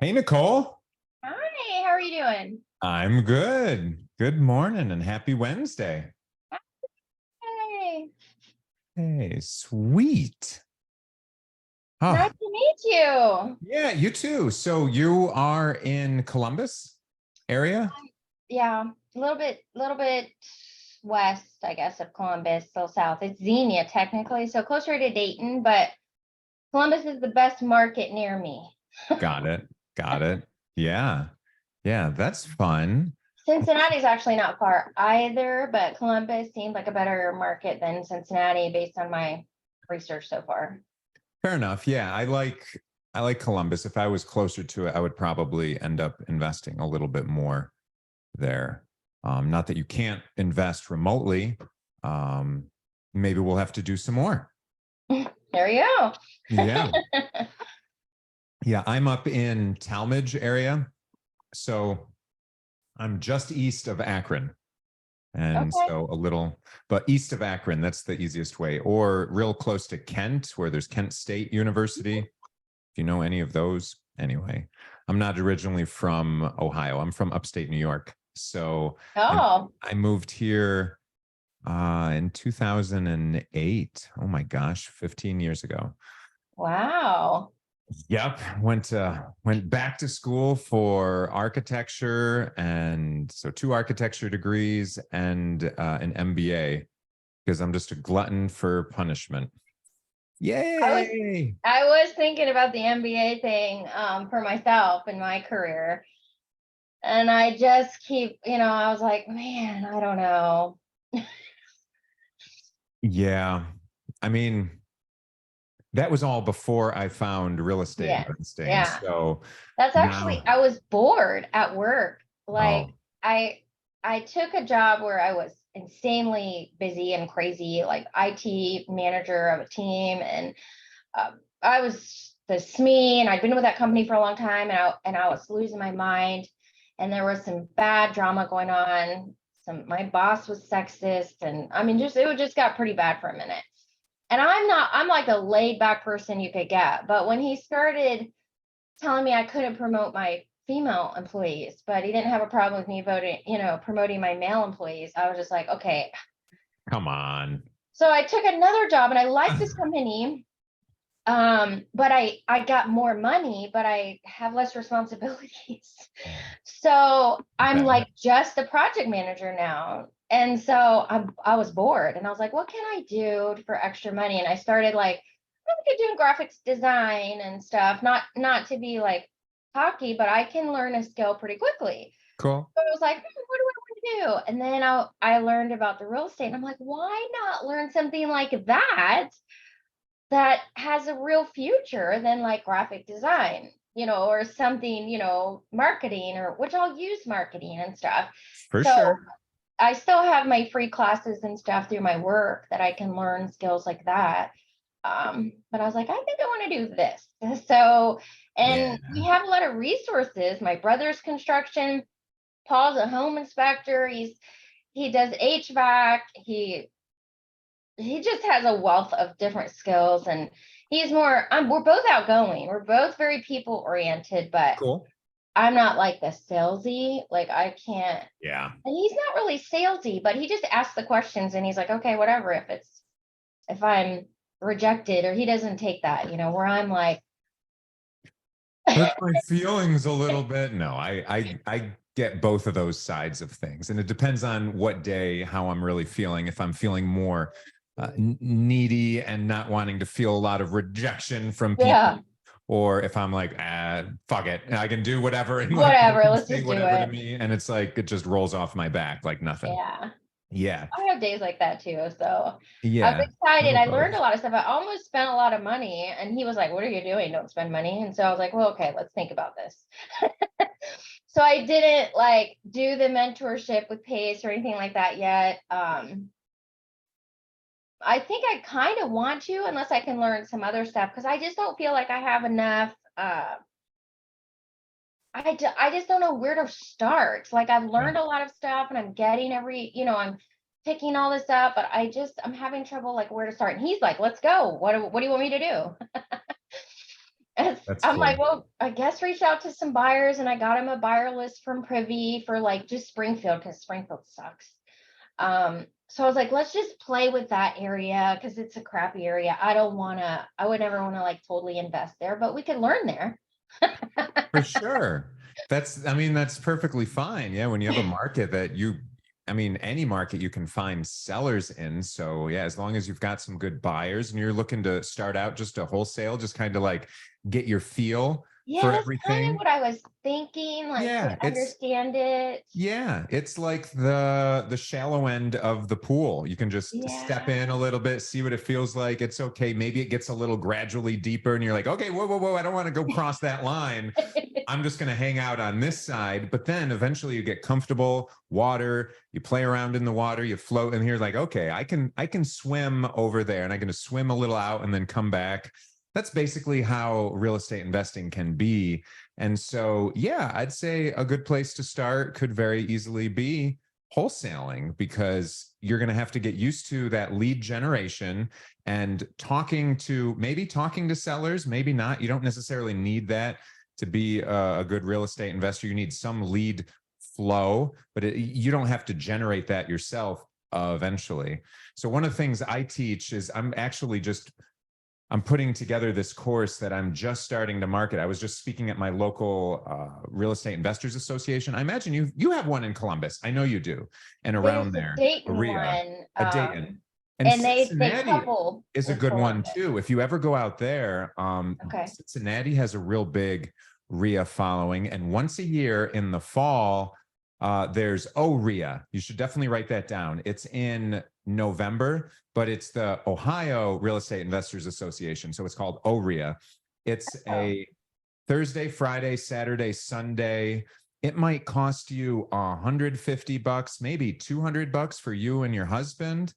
Hey, Nicole. Hi, how are you doing? I'm good. Good morning and happy Wednesday. Hey, Hey, sweet. nice Oh, to meet you. yeah, you too. So you are in Columbus area? Yeah, a little bit west, I guess, of Columbus, still south. It's Xenia technically, so closer to Dayton, but Columbus is the best market near me. Got it. Got it. Yeah. Yeah, that's fun. Cincinnati's actually not far either, but Columbus seemed like a better market than Cincinnati based on my research so far. Fair enough. Yeah, I like Columbus. If I was closer to it, I would probably end up investing a little bit more there. Not that you can't invest remotely. Um, Maybe we'll have to do some more. There you go. Yeah. Yeah, I'm up in Talmadge area. So I'm just east of Akron. And Okay. so a little, but east of Akron, that's the easiest way, or real close to Kent, where there's Kent State University. If you know any of those. Anyway, I'm not originally from Ohio. I'm from upstate New York. So I, Oh, I moved here in 2008. Oh my gosh, 15 years ago. wow. Yep, went back to school for architecture, and so two architecture degrees and an MBA because I'm just a glutton for punishment. I was Yay! I was thinking about the MBA thing for myself in my career. And I just keep, I was like, man, I don't know. Yeah, I mean that was all before I found real estate Yes. investing. Yeah. So That's actually, now, I was bored at work. Like oh, I I took a job where I was insanely busy and crazy, like IT manager of a team. And I was the SME, and I'd been with that company for a long time, and I was losing my mind. And there was some bad drama going on. My boss was sexist, and I mean, just it just got pretty bad for a minute. And I'm like a laid back person you could get, but when he started telling me I couldn't promote my female employees, but he didn't have a problem with me promoting my male employees, I was just like, okay. come on. So I took another job, and I liked this company. But I got more money, but I have less responsibilities. So I'm Okay. like just a project manager now. And so I was bored, and I was like, what can I do for extra money? And I started like doing graphics design and stuff, not to be like cocky, but I can learn a skill pretty quickly. Cool. So I was like, what do I want to do? And then I learned about the real estate, and I'm like, why not learn something like that has a real future than like graphic design, or something, marketing, or which I'll use marketing and stuff. For So sure. I still have my free classes and stuff through my work that I can learn skills like that. But I was like, I think I want to do this. So, Yeah. and we have a lot of resources. My brother's construction, Paul's a home inspector. He does HVAC. He just has a wealth of different skills, and we're both outgoing, we're both very people oriented, but Cool. I'm not like the salesy, like I can't. Yeah. And he's not really salesy, but he just asks the questions, and he's like, okay, whatever, if I'm rejected, or he doesn't take that, where I'm like, Hurts my feelings a little bit. No, I get both of those sides of things, and it depends on what day, how I'm really feeling. If I'm feeling more needy and not wanting to feel a lot of rejection from people, yeah, or if I'm like, fuck it, I can do whatever, and like they whatever, can let's say just do whatever to it. me, and it's like it just rolls off my back like nothing. Yeah, Yeah, I have days like that too. So I was yeah, excited. little I learned a both. lot of stuff. I almost spent a lot of money, and he was like, what are you doing? Don't spend money. And so I was like, well, okay, let's think about this. So I didn't like do the mentorship with Pace or anything like that yet. I think I kind of want to, unless I can learn some other stuff, because I just don't feel like I have enough. I just don't know where to start. Like I've Yeah. learned a lot of stuff, and I'm getting I'm picking all this up, but I'm having trouble like where to start. And he's like, let's go. What do you want me to do? That's I'm like, cool. well, I guess reach out to some buyers, and I got him a buyer list from Privy for like just Springfield because Springfield sucks. So I was like, let's just play with that area because it's a crappy area. I would never want to like totally invest there, but we could learn there. For sure. I mean, that's perfectly fine. Yeah. When you have a market that I mean, any market you can find sellers in. So, yeah, as long as you've got some good buyers and you're looking to start out just a wholesale, just kind of like get your feel Yeah, for that's kind of everything. what I was thinking, like Yeah. to understand it. It's like the shallow end of the pool. You can just step in Yeah. a little bit, see what it feels like. It's okay. Maybe it gets a little gradually deeper and you're like, okay, whoa, whoa, whoa, I don't want to go cross that line. I'm just going to hang out on this side. But then eventually you get comfortable, water, you play around in the water, you float, and you're like, okay, I can swim over there and I'm going to swim a little out and then come back. That's basically how real estate investing can be. And so, yeah, I'd say a good place to start could very easily be wholesaling, because you're going to have to get used to that lead generation and talking to sellers, maybe not. You don't necessarily need that to be a good real estate investor. You need some lead flow, but you don't have to generate that yourself eventually. So one of the things I teach is I'm putting together this course that I'm just starting to market. I was just speaking at my local real estate investors association. I imagine you have one in Columbus. I know you do, and There's around a there, Dayton Berea, one, a Dayton, and and they Cincinnati coupled is a with good one Columbus. too. If you ever go out there, Okay. Cincinnati has a real big RIA following, and once a year in the fall, there's ORIA. You should definitely write that down. It's in November, but it's the Ohio Real Estate Investors Association. So it's called ORIA. It's Oh, a Thursday, Friday, Saturday, Sunday. It might cost you $150, maybe $200 for you and your husband.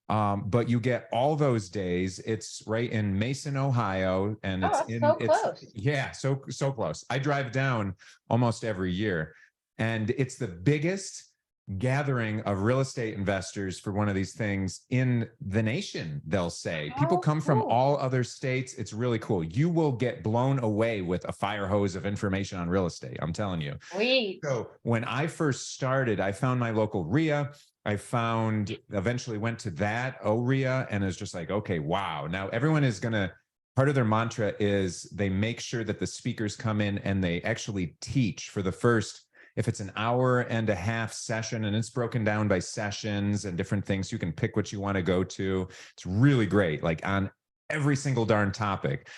But you get all those days. It's right in Mason, Ohio, and oh, that's so close. yeah, so close. I drive down almost every year, and it's the biggest gathering of real estate investors for one of these things in the nation. They'll say people How come from cool. all other states. It's really cool. You will get blown away with a fire hose of information on real estate, I'm telling you. Sweet. So when I first started, I found my local RIA. I found eventually went to that ORIA, and it's just like, okay, wow. Now everyone is going to, part of their mantra is they make sure that the speakers come in and they actually teach for the first, if it's an hour and a half session, and it's broken down by sessions and different things, you can pick what you want to go to. It's really great, like on every single darn topic.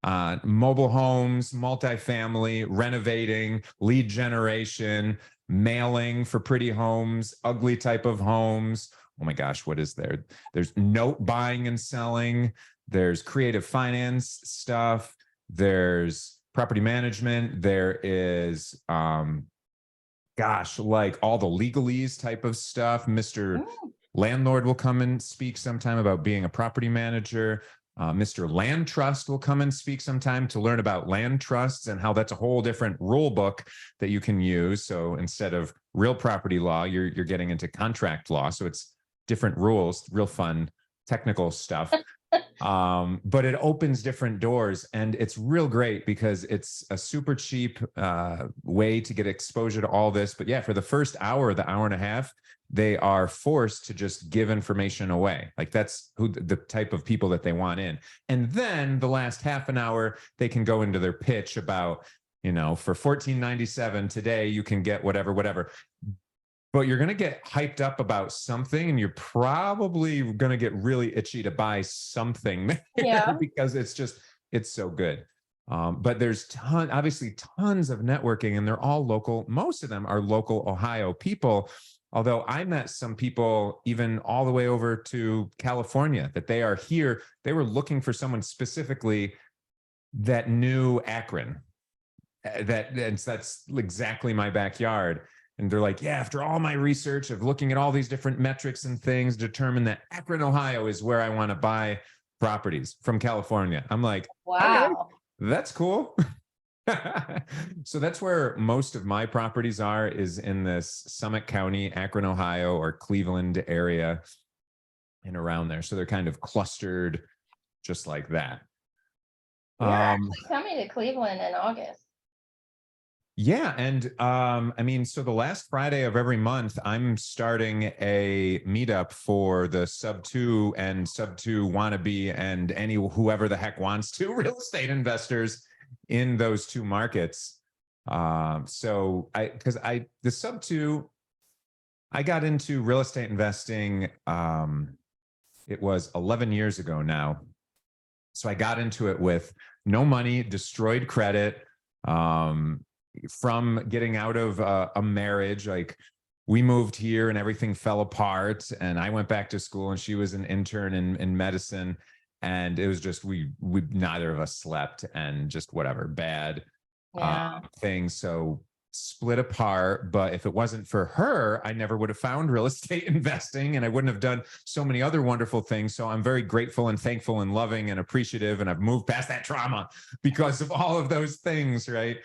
Mobile homes, multifamily, renovating, lead generation, mailing for pretty homes, ugly type of homes. Oh my gosh, what is there? There's note buying and selling. There's creative finance stuff. There's property management. There is, like all the legalese type of stuff. Mr. Mm, Landlord will come and speak sometime about being a property manager. Mr. Land Trust will come and speak sometime to learn about land trusts and how that's a whole different rule book that you can use. So instead of real property law, you're getting into contract law. So it's different rules, real fun, technical stuff. But it opens different doors, and it's real great because it's a super cheap way to get exposure to all this. But yeah, for the first hour, the hour and a half, they are forced to just give information away. Like that's who the type of people that they want in. And then the last half an hour, they can go into their pitch about, for $14.97 today, you can get whatever. But you're going to get hyped up about something, and you're probably going to get really itchy to buy something yeah. because it's so good. But there's obviously tons of networking, and they're all local. Most of them are local Ohio people. Although I met some people even all the way over to California that they are here. They were looking for someone specifically that knew Akron. That's exactly my backyard. And they're like, yeah, after all my research of looking at all these different metrics and things, determined that Akron, Ohio is where I want to buy properties from California. I'm like, okay, Wow. that's cool. So that's where most of my properties are, is in this Summit County, Akron, Ohio, or Cleveland area and around there. So they're kind of clustered just like that. You're Um, actually coming to Cleveland in August. Yeah. And I mean, so the last Friday of every month, I'm starting a meetup for the sub two and sub two wannabe and any whoever the heck wants to real estate investors in those two markets. So the sub two, I got into real estate investing. It was 11 years ago now. So I got into it with no money, destroyed credit, from getting out of a marriage. Like, we moved here and everything fell apart, and I went back to school and she was an intern in medicine, and it was just we neither of us slept, and just whatever bad Yeah. things. So split apart. But if it wasn't for her, I never would have found real estate investing, and I wouldn't have done so many other wonderful things. So I'm very grateful and thankful and loving and appreciative, and I've moved past that trauma because of all of those things, right?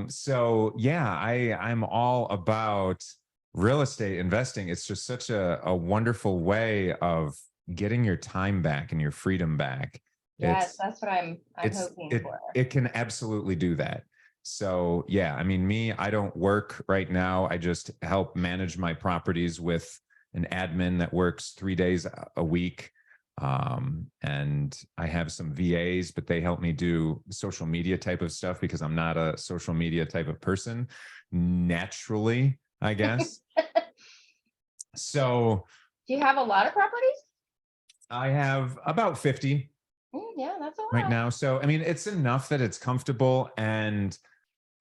So yeah, I'm all about real estate investing. It's just such a wonderful way of getting your time back and your freedom back. Yes, It's that's what I'm hoping for. it can absolutely do that. So yeah, I mean, I don't work right now. I just help manage my properties with an admin that works 3 days a week. And I have some VAs, but they help me do social media type of stuff because I'm not a social media type of person naturally, I guess. So Do you have a lot of properties? I have about 50 Yeah, that's a lot. right now. So, I mean, it's enough that it's comfortable, and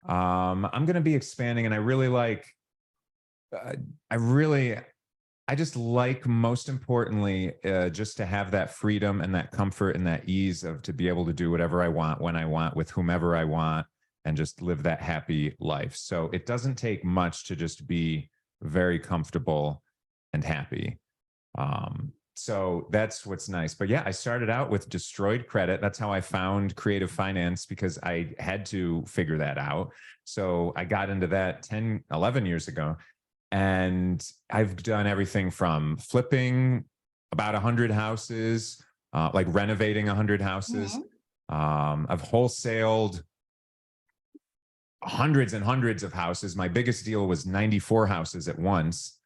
I'm going to be expanding, and I really like, I really, I just like, most importantly, just to have that freedom and that comfort and that ease of to be able to do whatever I want, when I want, with whomever I want, and just live that happy life. So it doesn't take much to just be very comfortable and happy. So that's what's nice. But yeah, I started out with destroyed credit. That's how I found creative finance, because I had to figure that out. So I got into that 10, 11 years ago. And I've done everything from flipping about 100 houses, like renovating 100 houses. I've wholesaled hundreds and hundreds of houses. My biggest deal was 94 houses at once.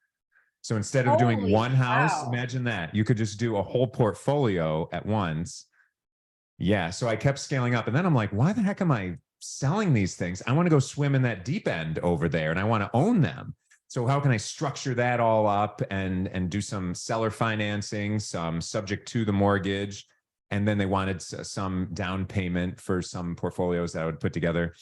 So instead of doing Holy one house, cow. imagine that. You could just do a whole portfolio at once. Yeah. So I kept scaling up. And then I'm like, why the heck am I selling these things? I want to go swim in that deep end over there, and I want to own them. So how can I structure that all up and do some seller financing, some subject to the mortgage? And then they wanted some down payment for some portfolios that I would put together.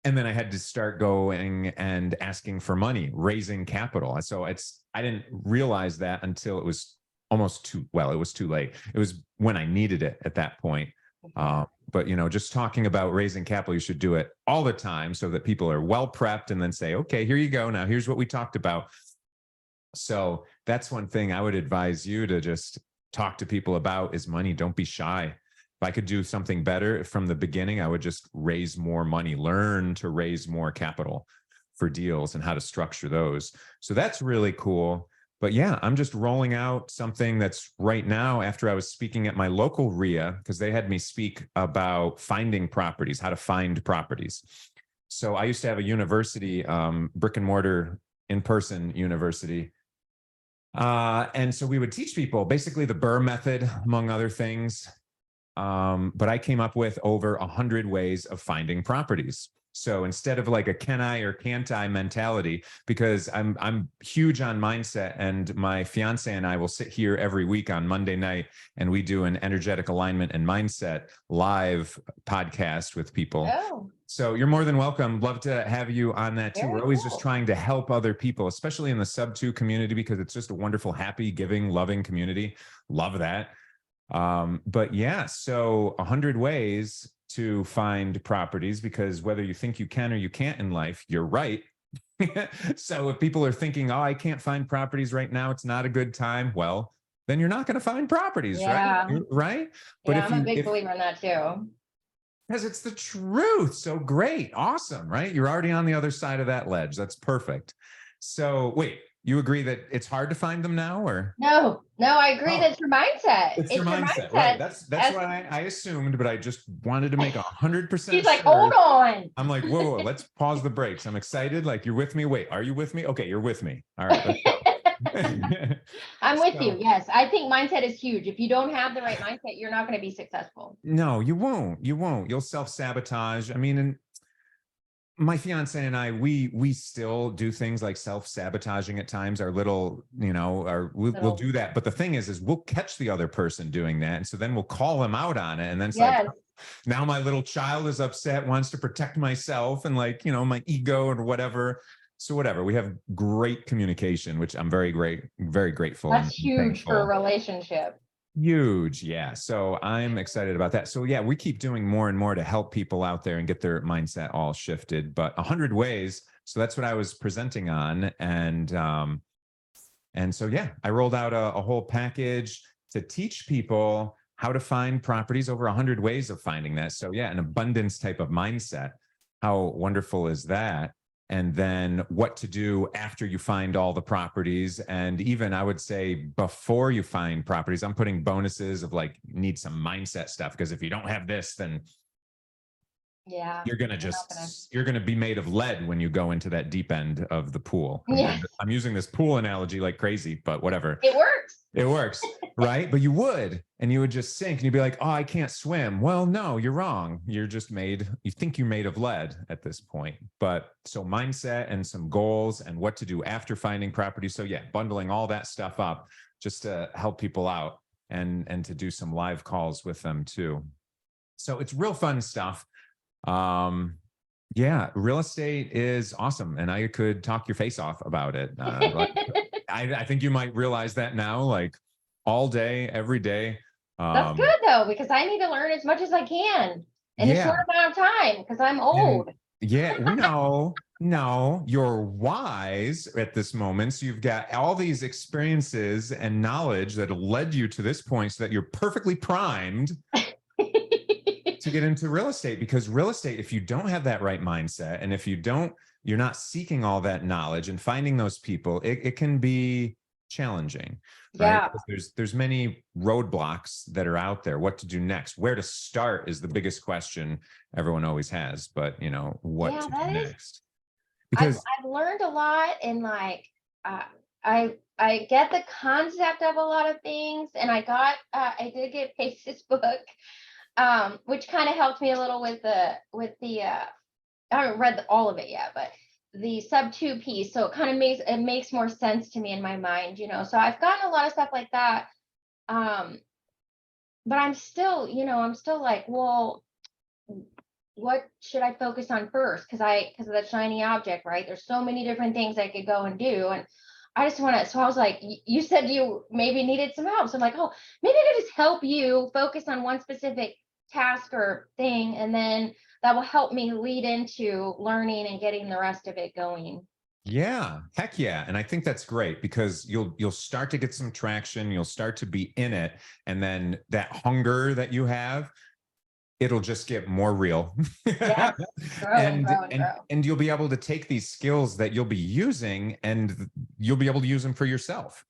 And then I had to start going and asking for money, raising capital. So I didn't realize that until it was almost too, well, it was too late. It was when I needed it at that point. But just talking about raising capital, you should do it all the time so that people are well prepped, and then say, okay, here you go. Now here's what we talked about. So that's one thing I would advise you to just talk to people about, is money. Don't be shy. If I could do something better from the beginning, I would just raise more money, learn to raise more capital for deals and how to structure those. So that's really cool. But yeah, I'm just rolling out something that's right now, after I was speaking at my local RIA, because they had me speak about finding properties, how to find properties. So I used to have a university, brick and mortar, in-person university. And so we would teach people basically the Burr method, among other things. But I came up with over 100 ways of finding properties. So instead of like a can I or can't I mentality, because I'm huge on mindset, and my fiance and I will sit here every week on Monday night, and we do an energetic alignment and mindset live podcast with people. Oh, So you're more than welcome. Love to have you on that too. very We're always cool. just trying to help other people, especially in the sub two community, because it's just a wonderful, happy, giving, loving community. Love that. But yeah, so 100 ways to find properties, because whether you think you can or you can't in life, you're right. So if people are thinking, oh, I can't find properties right now, it's not a good time, well, then you're not going to find properties, Yeah. right? Right. But Yeah, if I'm a big believer in that too. because it's the truth. So great. Awesome. Right. You're already on the other side of that ledge. That's perfect. So wait, You agree that it's hard to find them now, or? No, I agree. Oh, That's your mindset. it's your It's your mindset, right? mindset. That's As what I assumed, but I just wanted to make 100% he's like, hold sure. on. I'm like, whoa, let's pause the brakes. I'm excited. Like, you're with me. Wait, are you with me? Okay, you're with me. All right, let's go. I'm with you. So, Yes. I think mindset is huge. If you don't have the right mindset, you're not going to be successful. no, you won't. You won't. You'll self-sabotage. I mean, and my fiance and I, we still do things like self-sabotaging at times. Our little, we'll do that. But the thing is we'll catch the other person doing that, and so then we'll call them out on it, and then it's like, Yes. now my little child is upset, wants to protect myself, and like, my ego or whatever. So whatever, we have great communication, which I'm very grateful That's and huge for a thankful. relationship. Huge. Yeah. So I'm excited about that. So yeah, we keep doing more and more to help people out there and get their mindset all shifted, but 100 ways. So that's what I was presenting on. And so, yeah, I rolled out a whole package to teach people how to find properties, over 100 ways of finding that. So yeah, an abundance type of mindset. How wonderful is that? And then what to do after you find all the properties. And even I would say before you find properties, I'm putting bonuses of like, need some mindset stuff. Because if you don't have this, then Yeah. you're going to be made of lead when you go into that deep end of the pool. I'm using this pool analogy like crazy, but whatever. It works. It works, right? But you would just sink and you'd be like, oh, I can't swim. Well, no, you're wrong. You think you're made of lead at this point. But so mindset and some goals and what to do after finding property. So yeah, bundling all that stuff up just to help people out and to do some live calls with them too. So it's real fun stuff. Yeah, real estate is awesome, and I could talk your face off about it. I think you might realize that now, like all day, every day. That's good though, because I need to learn as much as I can in a short amount of time because I'm old. Yeah, no, you're wise at this moment. So you've got all these experiences and knowledge that have led you to this point so that you're perfectly primed to get into real estate. Because real estate, if you don't have that right mindset, and if you're not seeking all that knowledge and finding those people, it can be challenging, right? Because there's many roadblocks that are out there. What to do next? Where to start is the biggest question everyone always has. But what to do next? Because I've learned a lot, and like I get the concept of a lot of things, and I did get Pace's book. Which kind of helped me a little with the I haven't read all of it yet, but the sub 2 piece. So it makes more sense to me in my mind, So I've gotten a lot of stuff like that. But I'm still like, well, what should I focus on first? Because of that shiny object, right? There's so many different things I could go and do, and I just want to. So I was like, you said you maybe needed some help. So I'm like, oh, maybe I could just help you focus on one specific task or thing, and then that will help me lead into learning and getting the rest of it going. Yeah, heck yeah. And I think that's great because you'll start to get some traction, you'll start to be in it, and then that hunger that you have, it'll just get more real. Yeah. And you'll be able to take these skills that you'll be using and you'll be able to use them for yourself.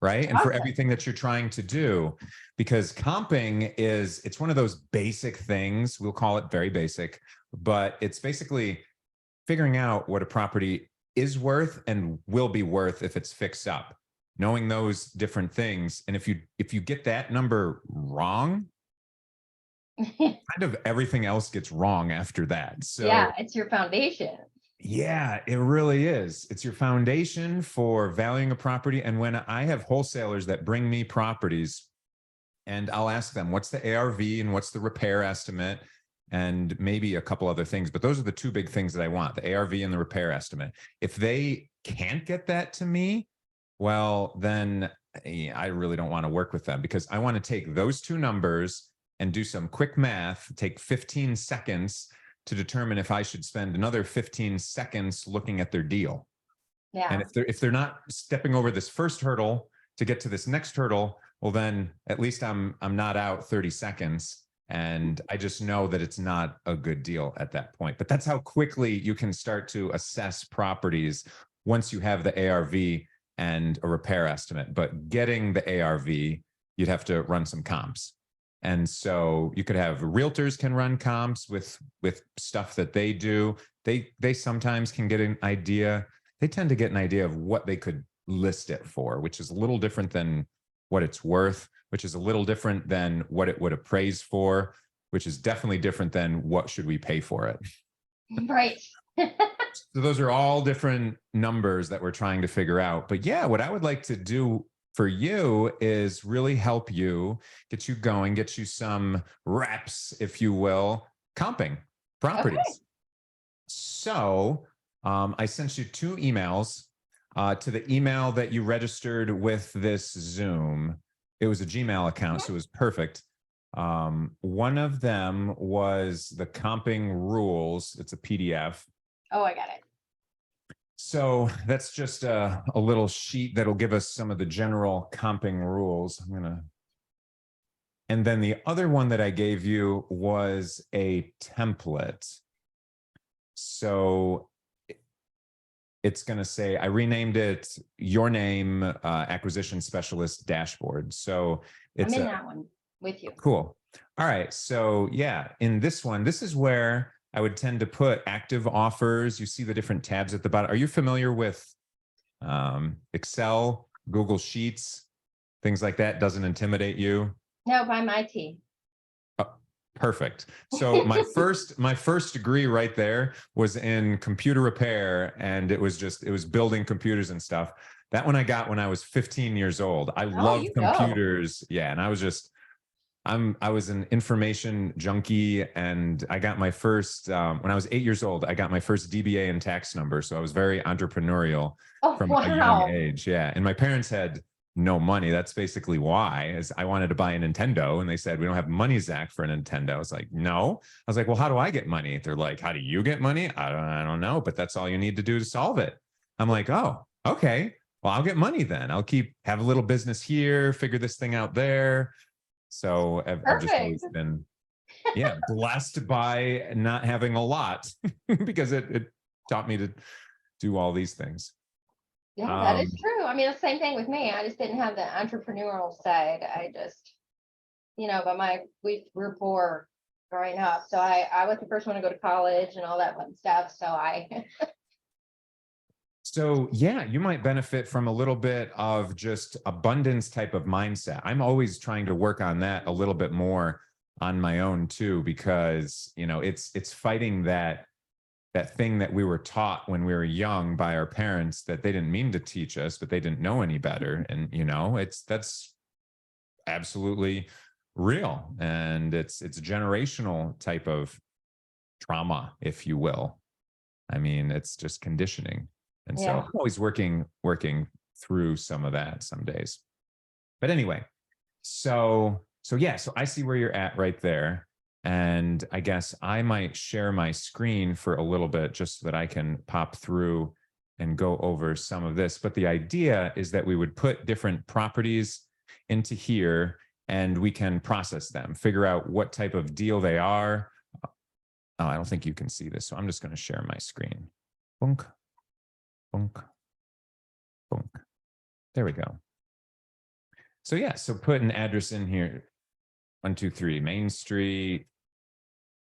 Right. And for everything that you're trying to do, because comping it's one of those basic things. We'll call it very basic, but it's basically figuring out what a property is worth and will be worth if it's fixed up, knowing those different things. And if you get that number wrong, kind of everything else gets wrong after that. So yeah, it's your foundation. Yeah, it really is. It's your foundation for valuing a property. And when I have wholesalers that bring me properties, and I'll ask them, what's the ARV and what's the repair estimate? And maybe a couple other things, but those are the two big things that I want, the ARV and the repair estimate. If they can't get that to me, well, then I really don't want to work with them, because I want to take those two numbers and do some quick math, take 15 seconds to determine if I should spend another 15 seconds looking at their deal. Yeah. And if they're not stepping over this first hurdle to get to this next hurdle, well, then at least I'm not out 30 seconds. And I just know that it's not a good deal at that point. But that's how quickly you can start to assess properties once you have the ARV and a repair estimate. But getting the ARV, you'd have to run some comps. And so you could have realtors can run comps with stuff that they do. They sometimes can get an idea. They tend to get an idea of what they could list it for, which is a little different than what it's worth, which is a little different than what it would appraise for, which is definitely different than what should we pay for it. Right. So those are all different numbers that we're trying to figure out. But yeah, what I would like to do for you is really help you, get you going, get you some reps, if you will, comping properties. Okay. So I sent you 2 emails to the email that you registered with this Zoom. It was a Gmail account, so it was perfect. One of them was the comping rules. It's a PDF. Oh, I got it. So that's just a little sheet that'll give us some of the general comping rules. And then the other one that I gave you was a template. So it's going to say, I renamed it Your Name Acquisition Specialist Dashboard. So it's I'm in that one with you. Cool. All right. So yeah, in this one, this is where I would tend to put active offers. You see the different tabs at the bottom. Are you familiar with Excel, Google Sheets, things like that? Doesn't intimidate you? No, by my team. Oh, perfect. So my first degree right there was in computer repair, and it was building computers and stuff. That one I got when I was 15 years old. I love computers. Yeah, and I was an information junkie, and I got my first, when I was 8 years old, I got my first DBA and tax number. So I was very entrepreneurial from a young age. Yeah. And my parents had no money. That's basically why, is I wanted to buy a Nintendo, and they said, we don't have money, Zach, for a Nintendo. I was like, no. I was like, well, how do I get money? They're like, how do you get money? I don't know, but that's all you need to do to solve it. I'm like, oh, okay. Well, I'll get money then. I'll have a little business here, figure this thing out there. So I've just always been, yeah, blessed by not having a lot because it taught me to do all these things. Yeah, that is true. I mean, the same thing with me. I just didn't have the entrepreneurial side. I just, but we were poor growing up. So I was the first one to go to college and all that fun stuff. So yeah, you might benefit from a little bit of just abundance type of mindset. I'm always trying to work on that a little bit more on my own too, because it's fighting that thing that we were taught when we were young by our parents that they didn't mean to teach us, but they didn't know any better. And that's absolutely real, and it's generational type of trauma, if you will. I mean, it's just conditioning. And so I'm always working through some of that some days. But anyway, so yeah, so I see where you're at right there. And I guess I might share my screen for a little bit just so that I can pop through and go over some of this. But the idea is that we would put different properties into here, and we can process them, figure out what type of deal they are. Oh, I don't think you can see this, so I'm just going to share my screen. Boom. Boom. Boom. There we go. So yeah, so put an address in here. 123 Main Street,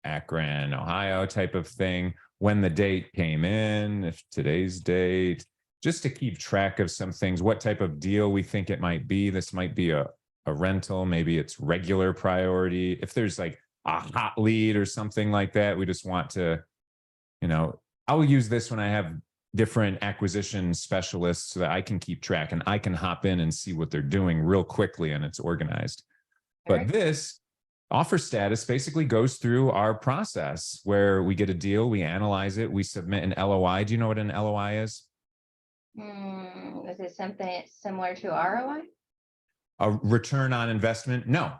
Akron, Ohio type of thing. When the date came in, if today's date, just to keep track of some things, what type of deal we think it might be. This might be a rental, maybe it's regular priority. If there's like a hot lead or something like that, we just want to, I'll use this when I have different acquisition specialists so that I can keep track and I can hop in and see what they're doing real quickly, and it's organized. But this offer status basically goes through our process where we get a deal, we analyze it, we submit an LOI. Do you know what an LOI is? Is it something similar to ROI? A return on investment? No,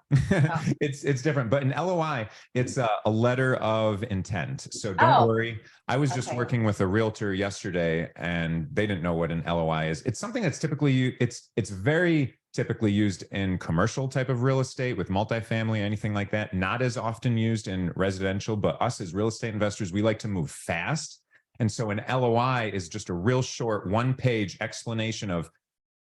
it's different. But an LOI, it's a letter of intent. So don't worry. I was just working with a realtor yesterday, and they didn't know what an LOI is. It's something that's typically it's very typically used in commercial type of real estate with multifamily, anything like that. Not as often used in residential, but us as real estate investors, we like to move fast. And so an LOI is just a real short 1-page explanation of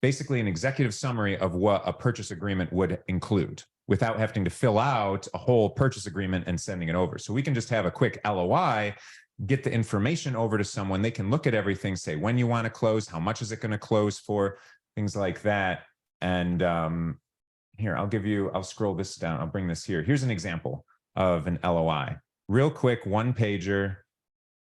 basically an executive summary of what a purchase agreement would include without having to fill out a whole purchase agreement and sending it over. So we can just have a quick LOI, get the information over to someone. They can look at everything, say when you want to close, how much is it going to close for, things like that. And here, I'll scroll this down. I'll bring this here. Here's an example of an LOI. Real quick, one pager.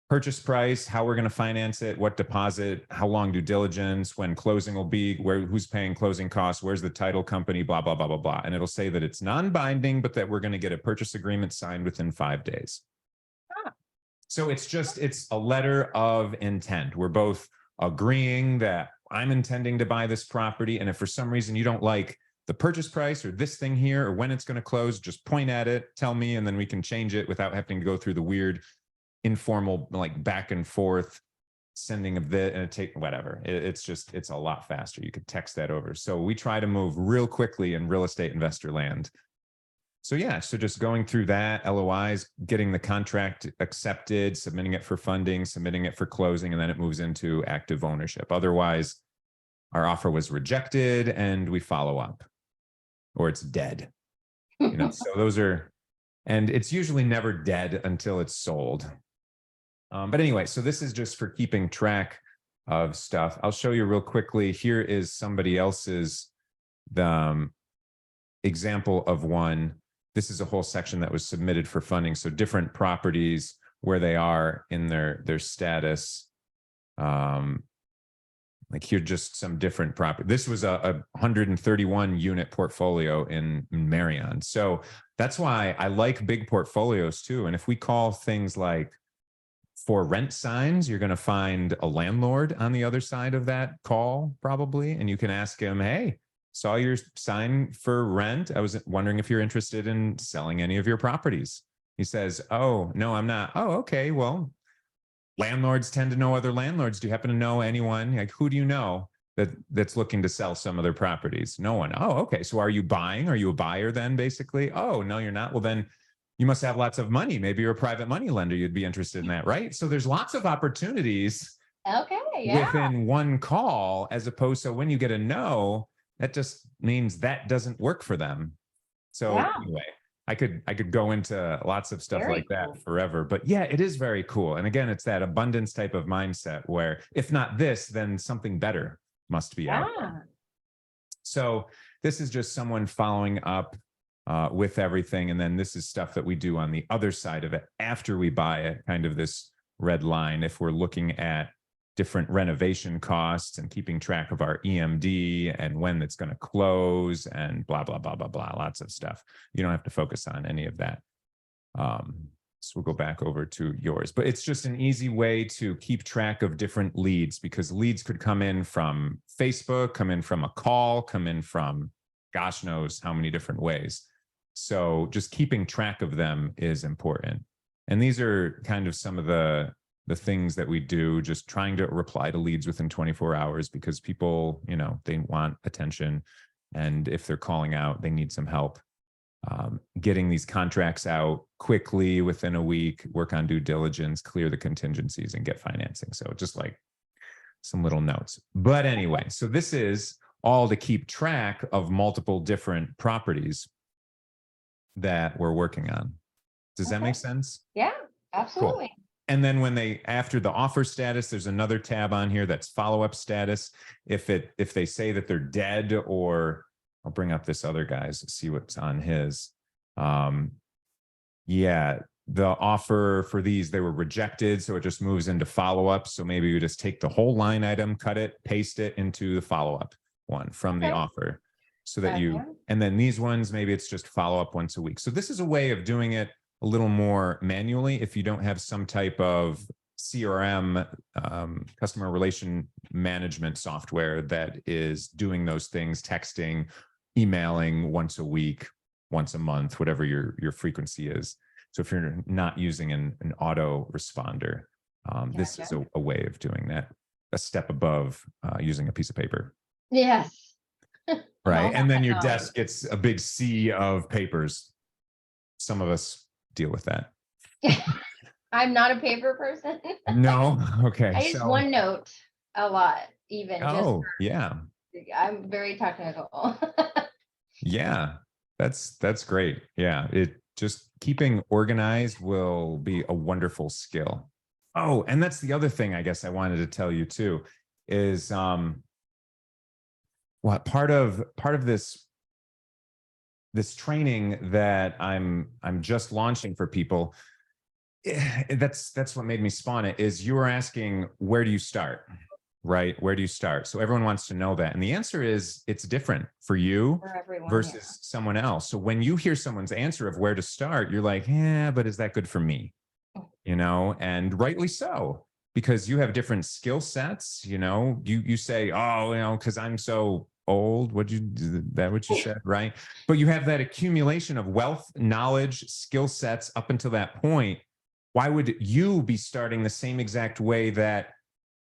Purchase price, how we're going to finance it, what deposit, how long due diligence, when closing will be, who's paying closing costs, where's the title company, blah, blah, blah, blah, blah. And it'll say that it's non-binding, but that we're going to get a purchase agreement signed within 5 days. So it's a letter of intent. We're both agreeing that I'm intending to buy this property. And if for some reason you don't like the purchase price or this thing here or when it's going to close, just point at it, tell me, and then we can change it without having to go through the weird informal, like back and forth sending of this and take whatever. It's a lot faster. You could text that over. So we try to move real quickly in real estate investor land. So yeah, so just going through that, LOIs, getting the contract accepted, submitting it for funding, submitting it for closing, and then it moves into active ownership. Otherwise, our offer was rejected and we follow up, or it's dead. So those are, and it's usually never dead until it's sold. But anyway, so this is just for keeping track of stuff. I'll show you real quickly. Here is somebody else's example of one. This is a whole section that was submitted for funding. So different properties, where they are in their status. Like here, just some different property. This was a 131 unit portfolio in Marion. So that's why I like big portfolios too. And if we call things like for rent signs, you're going to find a landlord on the other side of that call probably. And you can ask him, hey, saw your sign for rent. I was wondering if you're interested in selling any of your properties. He says, oh, no, I'm not. Oh, okay. Well, landlords tend to know other landlords. Do you happen to know anyone? Like, who do you know that's looking to sell some of their properties? No one. Oh, okay. So are you buying? Are you a buyer then, basically? Oh, no, you're not. Well, then you must have lots of money. Maybe you're a private money lender. You'd be interested in that, right? So there's lots of opportunities within one call, as opposed to when you get a no, that just means that doesn't work for them. So anyway, I could go into lots of stuff like that forever, but yeah, it is very cool. And again, it's that abundance type of mindset where if not this, then something better must be out there. So this is just someone following up with everything. And then this is stuff that we do on the other side of it after we buy it, kind of this red line. If we're looking at different renovation costs and keeping track of our EMD and when it's going to close and blah, blah, blah, blah, blah, lots of stuff. You don't have to focus on any of that. So we'll go back over to yours, but it's just an easy way to keep track of different leads, because leads could come in from Facebook, come in from a call, come in from gosh knows how many different ways. So just keeping track of them is important. And these are kind of some of the things that we do, just trying to reply to leads within 24 hours because people, they want attention. And if they're calling out, they need some help. Getting these contracts out quickly within a week, work on due diligence, clear the contingencies, and get financing. So just like some little notes. But anyway, so this is all to keep track of multiple different properties that we're working on. Does that make sense? Yeah, absolutely. Cool. And then after the offer status, there's another tab on here that's follow-up status. If they say that they're dead, or I'll bring up this other guy's, see what's on his. Yeah, the offer for these, they were rejected. So it just moves into follow-up. So maybe you just take the whole line item, cut it, paste it into the follow-up one from the offer, so that and then these ones, maybe it's just follow-up once a week. So this is a way of doing it a little more manually if you don't have some type of CRM, customer relation management software that is doing those things, texting, emailing once a week, once a month, whatever your frequency is. So if you're not using an auto responder, this is a way of doing that, a step above using a piece of paper. Yes. Right. And then your desk gets a big sea of papers. Some of us deal with that. I'm not a paper person. No. Okay. I use OneNote a lot, even. Oh, yeah. I'm very technical. Yeah, that's great. Yeah, it just keeping organized will be a wonderful skill. Oh, and that's the other thing I guess I wanted to tell you too is what part of this training that I'm just launching for people. That's what made me spawn it is you were asking where do you start, right? Where do you start? So everyone wants to know that. And the answer is it's different for you For everyone, yeah. versus someone else. So when you hear someone's answer of where to start, you're like, yeah, but is that good for me? And rightly so, because you have different skill sets, you say, oh, because I'm so old. What you said, right? But you have that accumulation of wealth, knowledge, skill sets up until that point. Why would you be starting the same exact way that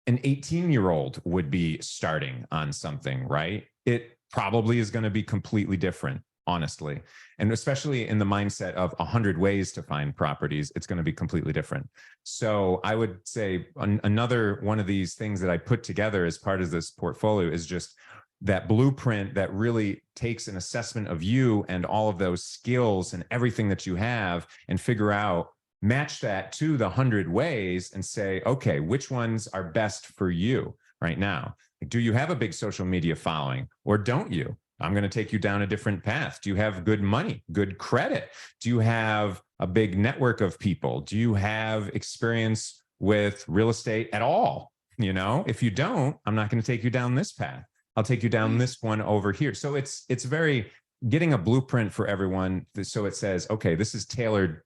an 18-year-old would be starting on something, right? It probably is going to be completely different, honestly. And especially in the mindset of 100 ways to find properties, it's going to be completely different. So I would say another one of these things that I put together as part of this portfolio is just that blueprint that really takes an assessment of you and all of those skills and everything that you have and figure out, match that to the 100 ways and say, okay, which ones are best for you right now? Do you have a big social media following or don't you? I'm going to take you down a different path. Do you have good money, good credit? Do you have a big network of people? Do you have experience with real estate at all? If you don't, I'm not going to take you down this path. I'll take you down this one over here. So it's very getting a blueprint for everyone. So it says, okay, this is tailored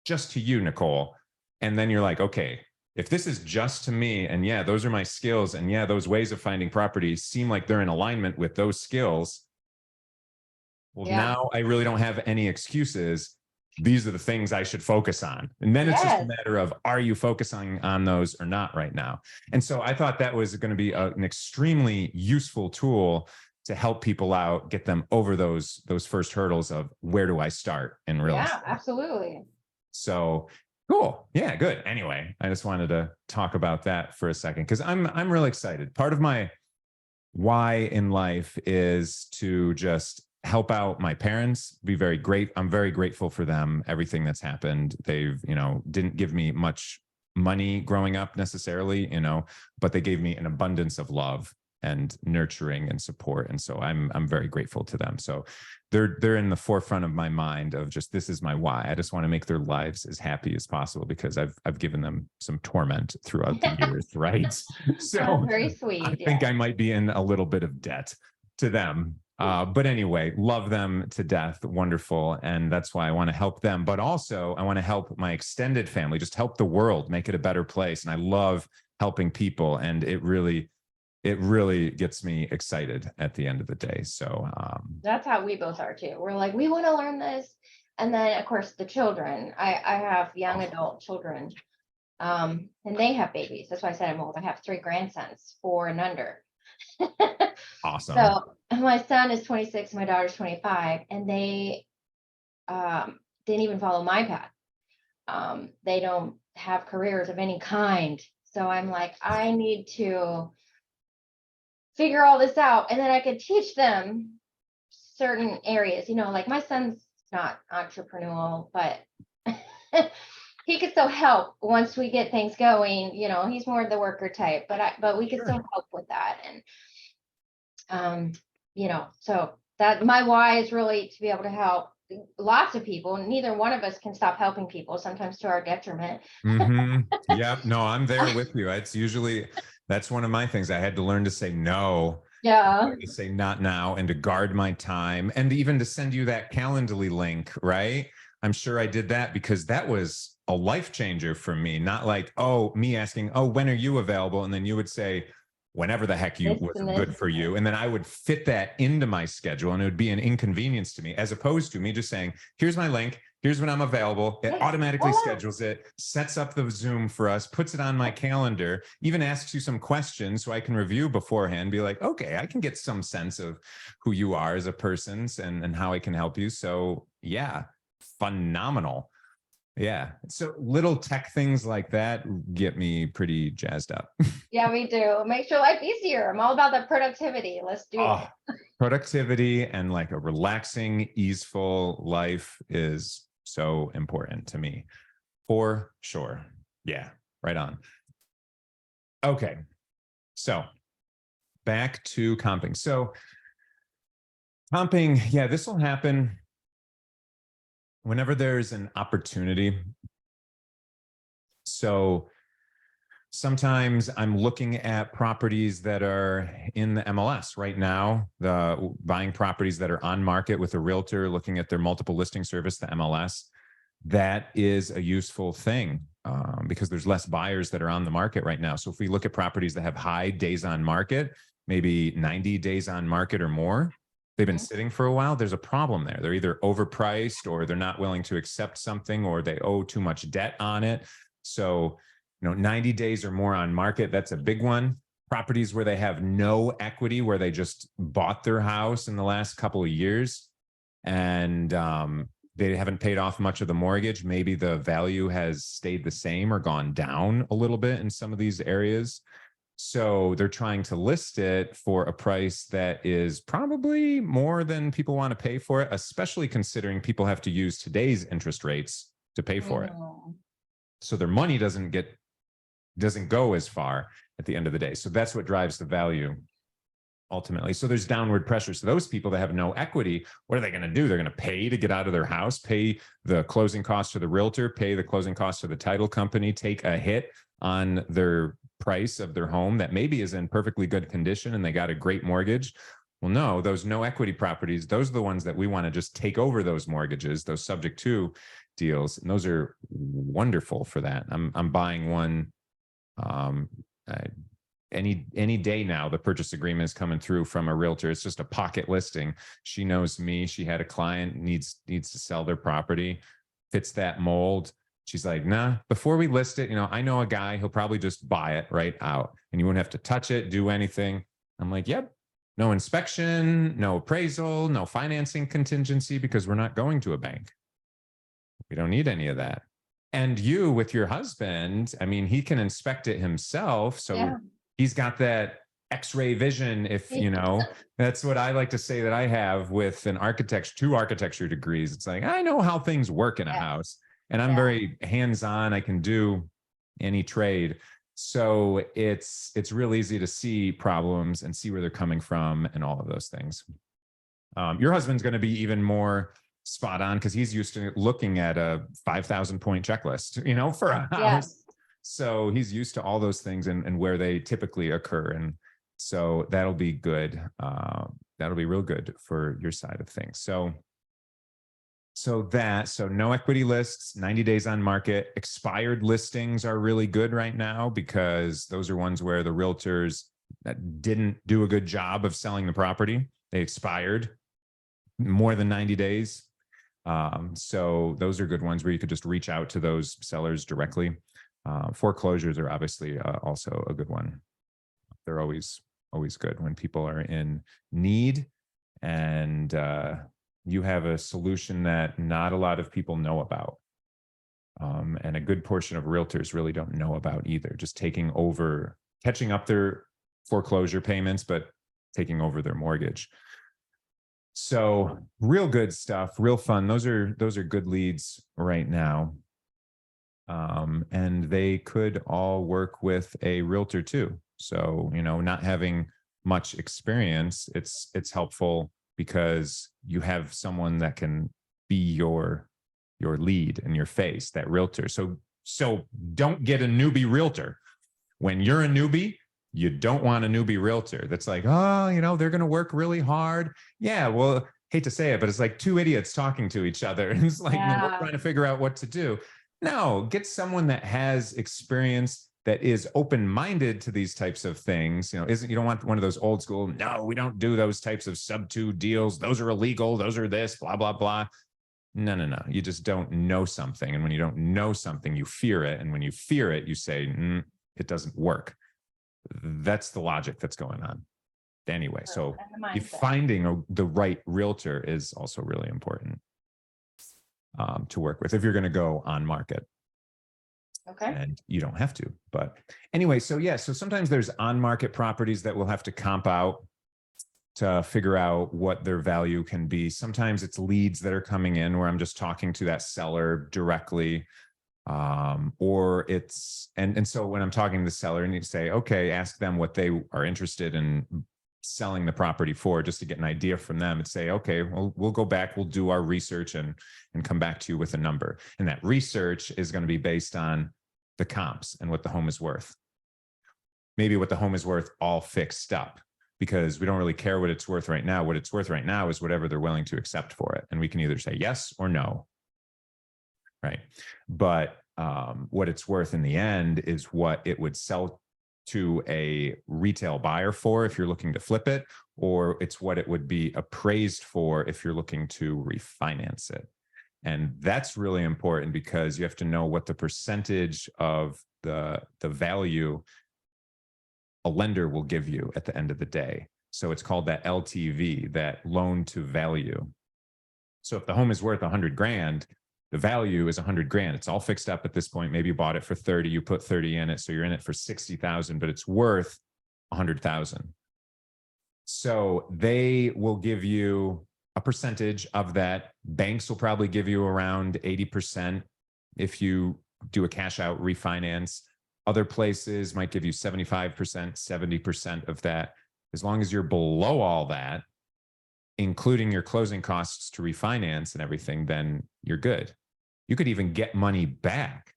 just to you, Nicole. And then you're like, okay, if this is just to me, and yeah, those are my skills, and yeah, those ways of finding properties seem like they're in alignment with those skills. Well, Yeah. now I really don't have any excuses. These are the things I should focus on. And then it's just a matter of, are you focusing on those or not right now? And so I thought that was going to be an extremely useful tool to help people out, get them over those first hurdles of where do I start in real estate? Yeah, absolutely. So cool. Yeah, good. Anyway, I just wanted to talk about that for a second because I'm really excited. Part of my why in life is to just help out my parents, be very great. I'm very grateful for them, everything that's happened. They've, didn't give me much money growing up necessarily, but they gave me an abundance of love and nurturing and support. And so I'm very grateful to them. So they're in the forefront of my mind of just, this is my why. I just want to make their lives as happy as possible because I've given them some torment throughout the years, right? So That's very sweet. I think I might be in a little bit of debt to them. But anyway, love them to death. Wonderful. And that's why I want to help them. But also I want to help my extended family, just help the world, make it a better place. And I love helping people. And it really gets me excited at the end of the day. So that's how we both are too. We're like, we want to learn this. And then of course the children, I have young adult children, and they have babies. That's why I said I'm old. I have 3 grandsons, 4 and under. awesome. So my son is 26, my daughter's 25, and they didn't even follow my path. They don't have careers of any kind. So I'm like, I need to figure all this out, and then I could teach them certain areas. Like my son's not entrepreneurial, but he could still help once we get things going. He's more of the worker type, but we could still help with that. And so that my why is really to be able to help lots of people. Neither one of us can stop helping people, sometimes to our detriment. Yep. No, I'm there with you. That's one of my things. I had to learn to say no. Yeah. To say not now and to guard my time and even to send you that Calendly link, right? I'm sure I did that because that was a life changer for me. Not like, me asking, when are you available? And then you would say, whenever the heck was good for you. And then I would fit that into my schedule and it would be an inconvenience to me, as opposed to me just saying, here's my link, here's when I'm available. It automatically schedules it, sets up the Zoom for us, puts it on my calendar, even asks you some questions so I can review beforehand, be like, okay, I can get some sense of who you are as a person and how I can help you. So yeah, phenomenal. Yeah. So little tech things like that get me pretty jazzed up. Yeah, we do. Makes your life easier. I'm all about the productivity. Let's do it. Oh, productivity and like a relaxing, easeful life is so important to me for sure. Yeah, right on. Okay. So back to comping. So comping, yeah, this will happen whenever there's an opportunity. So sometimes I'm looking at properties that are in the MLS right now, the buying properties that are on market with a realtor, looking at their multiple listing service, the MLS. That is a useful thing because there's less buyers that are on the market right now. So if we look at properties that have high days on market, maybe 90 days on market or more, they've been sitting for a while, there's a problem there. They're either overpriced or they're not willing to accept something or they owe too much debt on it. So 90 days or more on market, that's a big one. Properties where they have no equity, where they just bought their house in the last couple of years and they haven't paid off much of the mortgage. Maybe the value has stayed the same or gone down a little bit in some of these areas. So they're trying to list it for a price that is probably more than people want to pay for it, especially considering people have to use today's interest rates to pay for it. So their money doesn't go as far at the end of the day. So that's what drives the value ultimately. So there's downward pressure. So those people that have no equity, what are they going to do? They're going to pay to get out of their house, pay the closing costs to the realtor, pay the closing costs to the title company, take a hit on their price of their home that maybe is in perfectly good condition and they got a great mortgage. Well, no, those no equity properties, those are the ones that we want to just take over those mortgages, those subject to deals. And those are wonderful for that. I'm buying one any day now. The purchase agreement is coming through from a realtor. It's just a pocket listing. She knows me. She had a client needs to sell their property, fits that mold. She's like, nah, before we list it, I know a guy, he'll probably just buy it right out and you won't have to touch it, do anything. I'm like, yep, no inspection, no appraisal, no financing contingency, because we're not going to a bank. We don't need any of that. And you with your husband, I mean, he can inspect it himself. So he's got that X-ray vision. If that's what I like to say that I have with two architecture degrees. It's like, I know how things work in a house and I'm very hands-on. I can do any trade. So it's real easy to see problems and see where they're coming from and all of those things. Your husband's going to be even more spot on because he's used to looking at a 5,000 point checklist, for a house. So he's used to all those things and where they typically occur. And so that'll be good. That'll be real good for your side of things. So no equity lists, 90 days on market. Expired listings are really good right now because those are ones where the realtors didn't do a good job of selling the property. They expired more than 90 days. So those are good ones where you could just reach out to those sellers directly. Foreclosures are obviously also a good one. They're always good when people are in need and you have a solution that not a lot of people know about. And a good portion of realtors really don't know about either, just catching up their foreclosure payments, but taking over their mortgage. So real good stuff, real fun. Those are good leads right now. And they could all work with a realtor too. So, not having much experience, it's helpful because you have someone that can be your lead and your face, that realtor. So don't get a newbie realtor. When you're a newbie, you don't want a newbie realtor that's like, oh, they're going to work really hard. Yeah, well, hate to say it, but it's like two idiots talking to each other. And it's like, we're trying to figure out what to do. No, get someone that has experience, that is open-minded to these types of things. You don't want one of those old school, no, we don't do those types of sub-2 deals. Those are illegal. Those are this, blah, blah, blah. No. You just don't know something. And when you don't know something, you fear it. And when you fear it, you say, it doesn't work. That's the logic that's going on. Anyway, so finding the right realtor is also really important. to work with if you're going to go on market. Okay. And you don't have to. But anyway, so yeah, so sometimes there's on market properties that we'll have to comp out to figure out what their value can be. Sometimes it's leads that are coming in where I'm just talking to that seller directly. Or it's, and so when I'm talking to the seller, I need to say, okay, ask them what they are interested in selling the property for, just to get an idea from them, and say, okay, well, we'll go back, we'll do our research and come back to you with a number. And that research is going to be based on the comps and what the home is worth. Maybe what the home is worth all fixed up, because we don't really care what it's worth right now. What it's worth right now is whatever they're willing to accept for it. And we can either say yes or no. Right. But what it's worth in the end is what it would sell to a retail buyer for if you're looking to flip it, or it's what it would be appraised for if you're looking to refinance it. And that's really important, because you have to know what the percentage of the value a lender will give you at the end of the day. So it's called that LTV, that loan to value. So if the home is worth 100 grand, the value is 100 grand. It's all fixed up at this point. Maybe you bought it for 30, you put 30 in it, so you're in it for 60,000, but it's worth 100,000. So they will give you a percentage of that. Banks will probably give you around 80% if you do a cash out refinance. Other places might give you 75%, 70% of that. As long as you're below all that, including your closing costs to refinance and everything, then you're good. You could even get money back.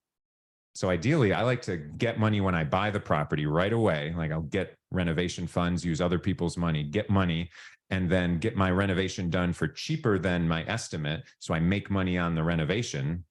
So ideally, I like to get money when I buy the property right away. Like, I'll get renovation funds, use other people's money, get money, and then get my renovation done for cheaper than my estimate. So I make money on the renovation.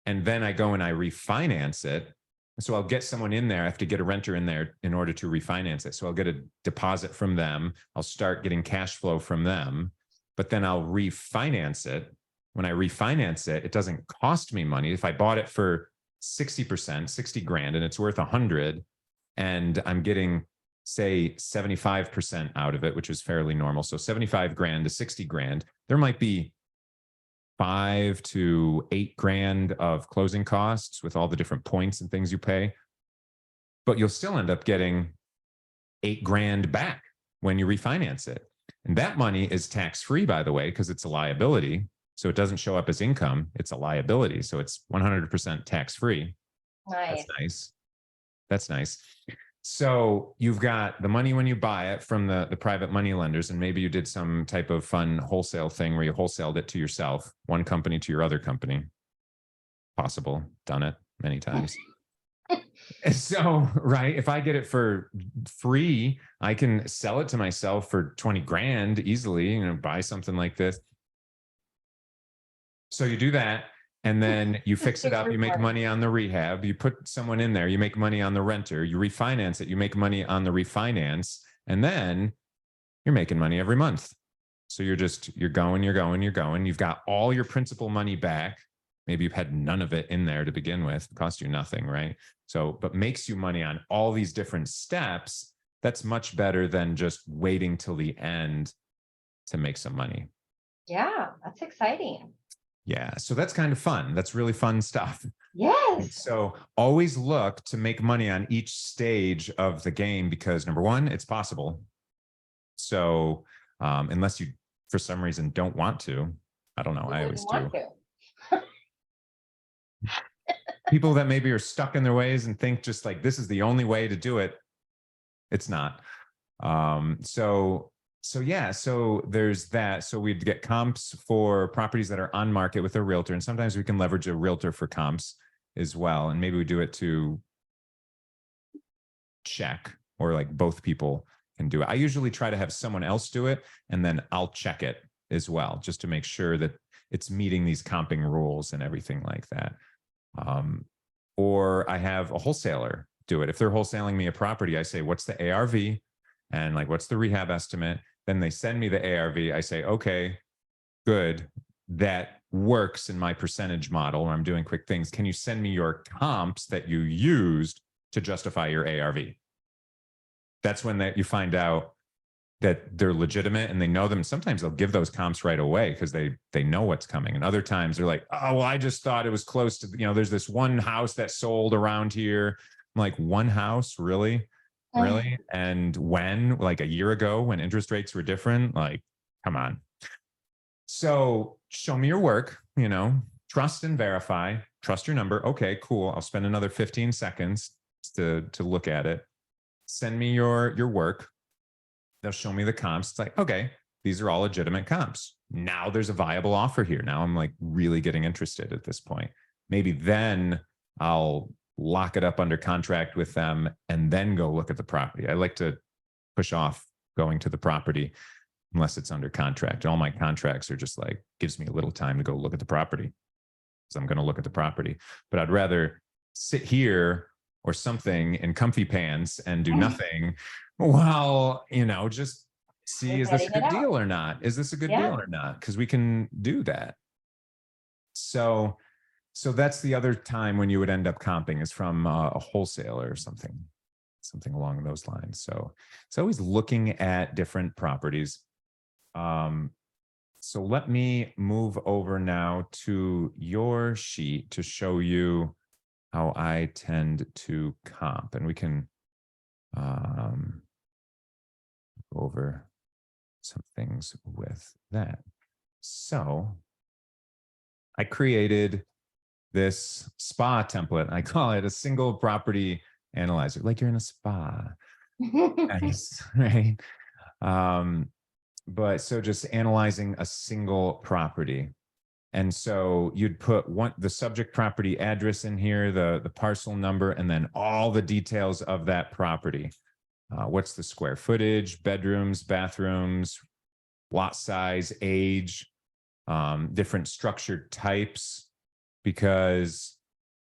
And then I go and I refinance it. So I'll get someone in there. I have to get a renter in there in order to refinance it. So I'll get a deposit from them. I'll start getting cash flow from them, but then I'll refinance it. When I refinance it, it doesn't cost me money. If I bought it for 60%, 60 grand, and it's worth 100, and I'm getting, say, 75% out of it, which is fairly normal. So 75 grand to 60 grand, there might be 5 to 8 grand of closing costs with all the different points and things you pay, but you'll still end up getting 8 grand back when you refinance it. And that money is tax-free, by the way, because it's a liability. So it doesn't show up as income. It's a liability. So it's 100% tax-free. Nice. That's nice. That's nice. So you've got the money when you buy it from the private money lenders, and maybe you did some type of fun wholesale thing where you wholesaled it to yourself, one company to your other company. Possible, done it many times. So, right, if I get it for free, I can sell it to myself for 20 grand easily, buy something like this. So you do that, and then you fix it up, you make money on the rehab, you put someone in there, you make money on the renter, you refinance it, you make money on the refinance, and then you're making money every month. So you're going, you've got all your principal money back. Maybe you've had none of it in there to begin with, it cost you nothing, right? So, but makes you money on all these different steps. That's much better than just waiting till the end to make some money. Yeah, that's exciting. Yeah, so that's kind of fun. That's really fun stuff. Yes. So always look to make money on each stage of the game, because number one, it's possible. So unless you, for some reason, don't want to, I don't know, I always do. People that maybe are stuck in their ways and think just like, this is the only way to do it. It's not. So yeah, so there's that. So we'd get comps for properties that are on market with a realtor, and sometimes we can leverage a realtor for comps as well. And maybe we do it to check, or like both people can do it. I usually try to have someone else do it, and then I'll check it as well, just to make sure that it's meeting these comping rules and everything like that. Or I have a wholesaler do it. If they're wholesaling me a property, I say, what's the ARV? And like, what's the rehab estimate? Then they send me the ARV. I say, okay, good. That works in my percentage model where I'm doing quick things. Can you send me your comps that you used to justify your ARV? That's when you find out that they're legitimate and they know them. Sometimes they'll give those comps right away because they know what's coming. And other times they're like, oh, well, I just thought it was close to, there's this one house that sold around here. I'm like, one house, really? Really? And when, like a year ago, when interest rates were different, like, come on. So show me your work, trust and verify, trust your number. Okay, cool. I'll spend another 15 seconds to look at it. Send me your work. They'll show me the comps. It's like, okay, these are all legitimate comps. Now there's a viable offer here. Now I'm like really getting interested at this point. Maybe then I'll lock it up under contract with them and then go look at the property. I like to push off going to the property unless it's under contract. All my contracts are just like, gives me a little time to go look at the property because I'm going to look at the property. But I'd rather sit here or something in comfy pants and do nothing while, just see, is this a good deal or not? Is this a good deal or not? Because we can do that. So that's the other time when you would end up comping is from a wholesaler or something along those lines. So it's always looking at different properties. So let me move over now to your sheet to show you how I tend to comp, and we can go over some things with that. So I created this spa template. I call it a single property analyzer, like you're in a spa. Nice, right? But so just analyzing a single property. And so you'd put the subject property address in here, the parcel number, and then all the details of that property. What's the square footage, bedrooms, bathrooms, lot size, age, different structured types, because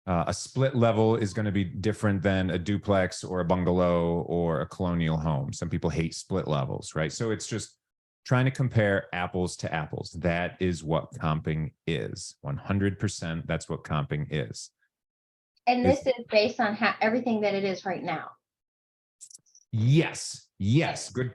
a split level is going to be different than a duplex or a bungalow or a colonial home. Some people hate split levels, right? So it's just trying to compare apples to apples. That is what comping is. 100%, that's what comping is. And this is based on everything that it is right now. Yes.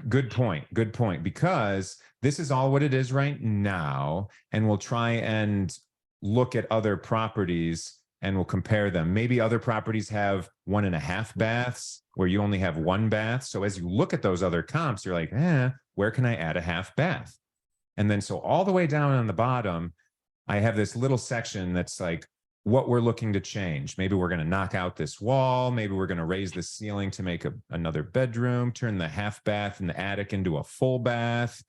Good point. Because this is all what it is right now. And we'll try and look at other properties and we'll compare them. Maybe other properties have 1.5 baths where you only have 1 bath. So as you look at those other comps, you're like, where can I add a half bath? And then so all the way down on the bottom, I have this little section that's like what we're looking to change. Maybe we're going to knock out this wall. Maybe we're going to raise the ceiling to make another bedroom, turn the half bath in the attic into a full bath.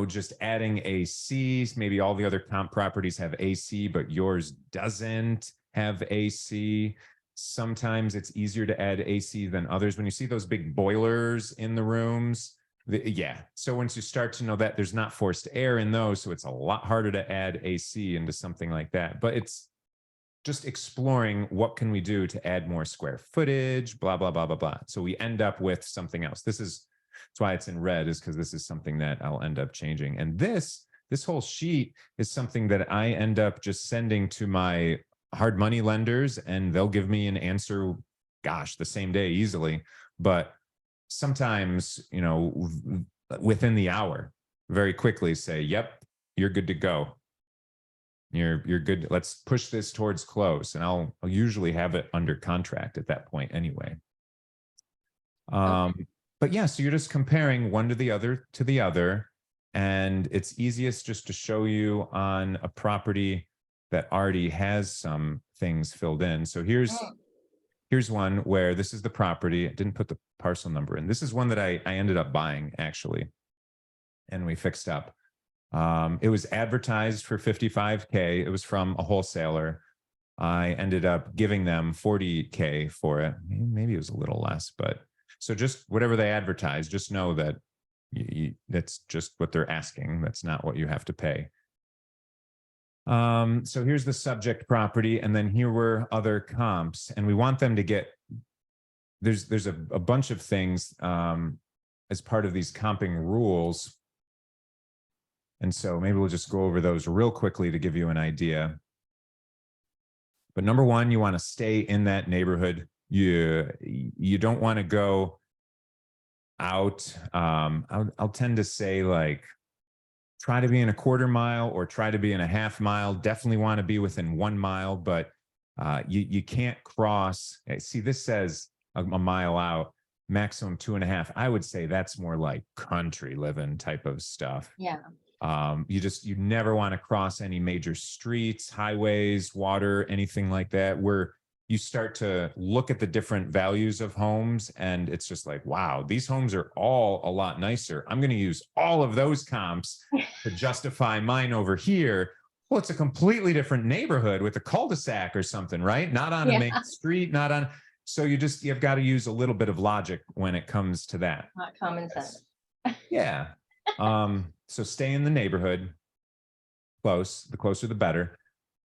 Just adding AC. Maybe all the other comp properties have AC, but yours doesn't have AC. Sometimes it's easier to add AC than others. When you see those big boilers in the rooms, so once you start to know that there's not forced air in those, so it's a lot harder to add AC into something like that. But it's just exploring what can we do to add more square footage, blah, blah, blah, blah, blah. So we end up with something else. That's why it's in red, is because this is something that I'll end up changing. And this whole sheet is something that I end up just sending to my hard money lenders, and they'll give me an answer, the same day easily. But sometimes, within the hour, very quickly say, yep, you're good to go. You're good. Let's push this towards close. And I'll usually have it under contract at that point anyway. But yeah, so you're just comparing one to the other, and it's easiest just to show you on a property that already has some things filled in. So here's one where this is the property. I didn't put the parcel number in. This is one that I ended up buying actually, and we fixed up. It was advertised for $55K. It was from a wholesaler. I ended up giving them $40K for it. Maybe it was a little less, but so just whatever they advertise, just know that that's just what they're asking. That's not what you have to pay. So here's the subject property, and then here were other comps, and we want them to get, there's a bunch of things as part of these comping rules. And so maybe we'll just go over those real quickly to give you an idea. But number one, you want to stay in that neighborhood. You don't want to go out, I'll tend to say like try to be in a quarter mile or try to be in a half mile. Definitely want to be within 1 mile, but you can't cross. See, this says a mile out, maximum 2.5. I would say that's more like country living type of stuff. Yeah. You never want to cross any major streets, highways, water, anything like that, where you start to look at the different values of homes and it's just like, wow, these homes are all a lot nicer. I'm going to use all of those comps to justify mine over here. Well, it's a completely different neighborhood with a cul-de-sac or something, right? Not on a Yeah. main street, not on. So you've got to use a little bit of logic when it comes to that. Not common sense. Yeah. So stay in the neighborhood, close, the closer the better.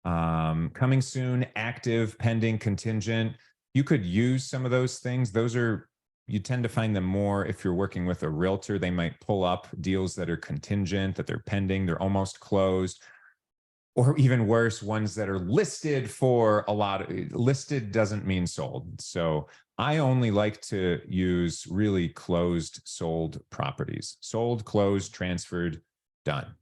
Coming soon, active, pending, contingent. You could use some of those things. You tend to find them more if you're working with a realtor. They might pull up deals that are contingent, that they're pending, they're almost closed, or even worse, ones that are listed for a lot. Listed doesn't mean sold. So I only like to use really closed, sold properties. Sold, closed, transferred, done.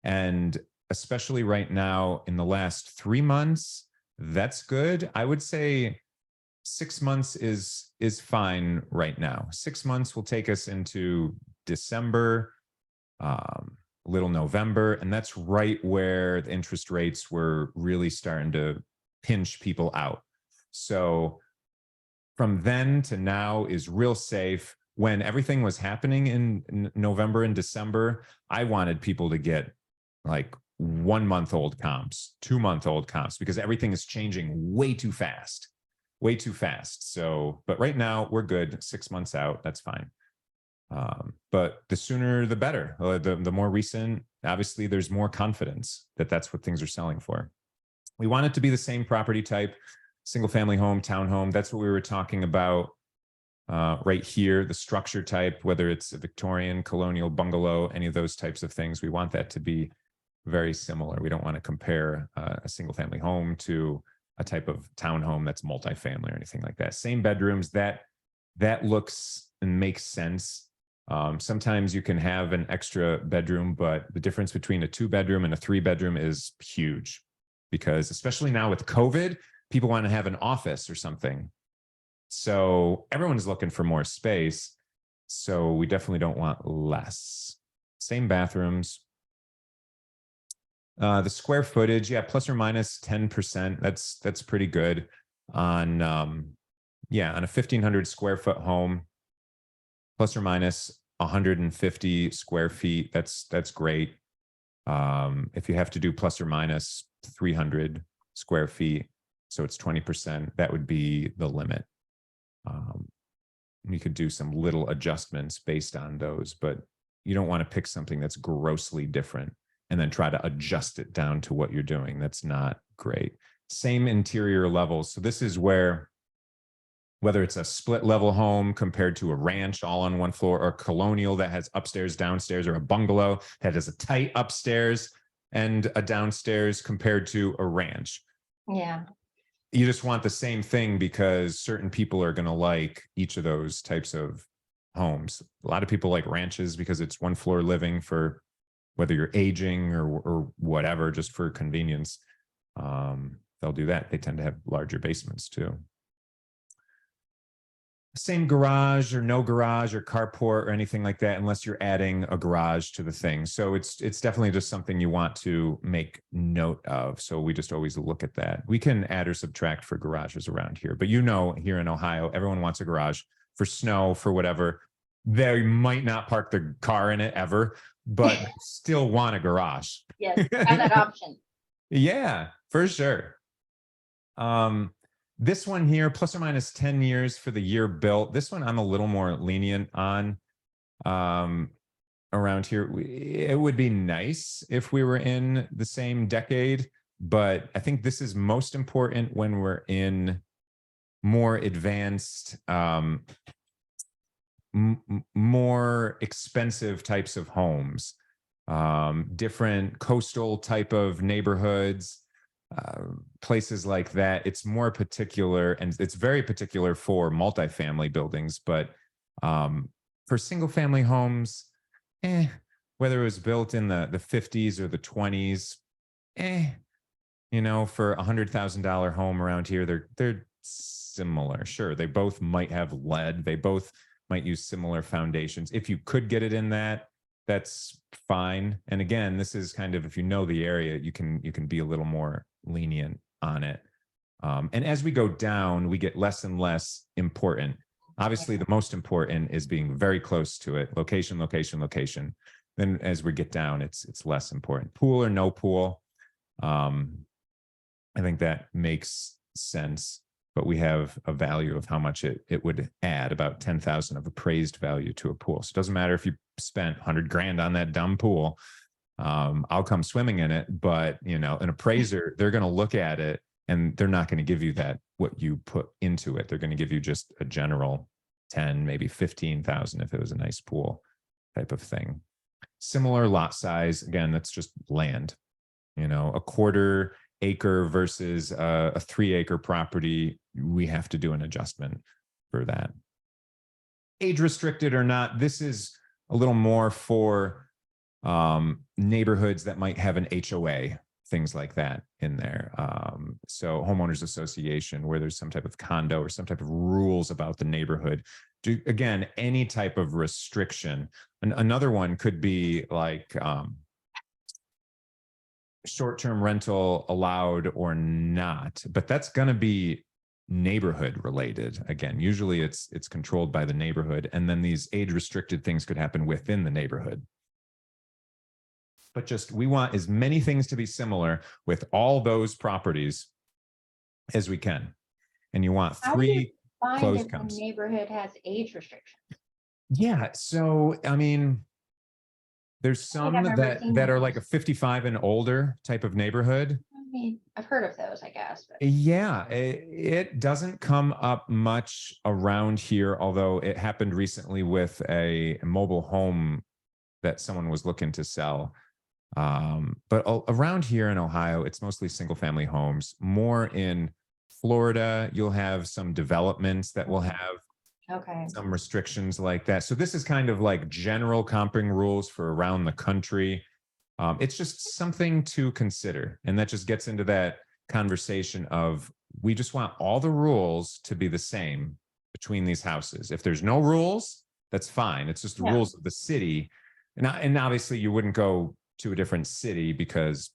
And especially right now in the last 3 months, that's good. I would say 6 months is fine right now. 6 months will take us into December, little November, and that's right where the interest rates were really starting to pinch people out. So from then to now is real safe. When everything was happening in November and December, I wanted people to get like 1-month-old comps, 2-month-old comps, because everything is changing way too fast, way too fast. So, but right now we're good. 6 months out, that's fine. But the sooner the better. The more recent, obviously, there's more confidence that that's what things are selling for. We want it to be the same property type, single family home, townhome. That's what we were talking about right here. The structure type, whether it's a Victorian, colonial, bungalow, any of those types of things, we want that to be very similar. We don't want to compare a single family home to a type of townhome that's multifamily or anything like that. Same bedrooms, that looks and makes sense. Sometimes you can have an extra bedroom, but the difference between a 2-bedroom and a 3-bedroom is huge, because especially now with COVID, people want to have an office or something. So everyone's looking for more space. So we definitely don't want less. Same bathrooms. The square footage, yeah, plus or minus 10%. That's pretty good on on a 1,500 square foot home, plus or minus 150 square feet. That's great. If you have to do plus or minus 300 square feet, so it's 20%, that would be the limit. You could do some little adjustments based on those, but you don't want to pick something that's grossly different and then try to adjust it down to what you're doing. That's not great. Same interior levels. So this is where, whether it's a split level home compared to a ranch all on one floor, or colonial that has upstairs, downstairs, or a bungalow that has a tight upstairs and a downstairs compared to a ranch. Yeah. You just want the same thing because certain people are going to like each of those types of homes. A lot of people like ranches because it's one floor living, for whether you're aging or whatever, just for convenience. They'll do that. They tend to have larger basements too. Same garage or no garage or carport or anything like that, unless you're adding a garage to the thing. So it's definitely just something you want to make note of. So we just always look at that. We can add or subtract for garages around here, but here in Ohio, everyone wants a garage for snow, for whatever. They might not park their car in it ever, but still want a garage. Yes, have that option. Yeah, for sure. This one here, plus or minus 10 years for the year built. This one I'm a little more lenient on. Around here, it would be nice if we were in the same decade, but I think this is most important when we're in more advanced, more expensive types of homes, different coastal type of neighborhoods, places like that. It's more particular, and it's very particular for multifamily buildings, but For single family homes, whether it was built in the 50s or the 20s, for $100,000 home around here, they're similar. Sure, they both might have lead. They both might use similar foundations. If you could get it in that, that's fine. And again, this is kind of, if you know the area, you can be a little more lenient on it. And as we go down, we get less and less important. Obviously, the most important is being very close to it. Location, location, location. Then as we get down, it's less important. Pool or no pool. I think that makes sense, but we have a value of how much it would add, about 10,000 of appraised value to a pool. So it doesn't matter if you spent 100 grand on that dumb pool. I'll come swimming in it, but an appraiser, they're going to look at it and they're not going to give you that, what you put into it. They're going to give you just a general 10, maybe 15,000 if it was a nice pool type of thing. Similar lot size. Again, that's just land, a quarter acre versus a 3-acre property. We have to do an adjustment for that. Age restricted or not, this is a little more for neighborhoods that might have an HOA, things like that in there. So homeowners association, where there's some type of condo or some type of rules about the neighborhood. Again, any type of restriction. Another one could be like short-term rental allowed or not, but that's going to be neighborhood related. Again, usually it's controlled by the neighborhood, and then these age restricted things could happen within the neighborhood. But just, we want as many things to be similar with all those properties as we can. And you want 3 closed counts. The neighborhood has age restrictions. Yeah. So, I mean, there's some that are like a 55 and older type of neighborhood. I mean, I've heard of those, I guess. But. Yeah, it doesn't come up much around here, although it happened recently with a mobile home that someone was looking to sell. But around here in Ohio, it's mostly single family homes. More in Florida, you'll have some developments that will have some restrictions like that. So this is kind of like general comping rules for around the country. It's just something to consider. And that just gets into that conversation of, we just want all the rules to be the same between these houses. If there's no rules, that's fine. It's just the rules of the city. And obviously you wouldn't go to a different city because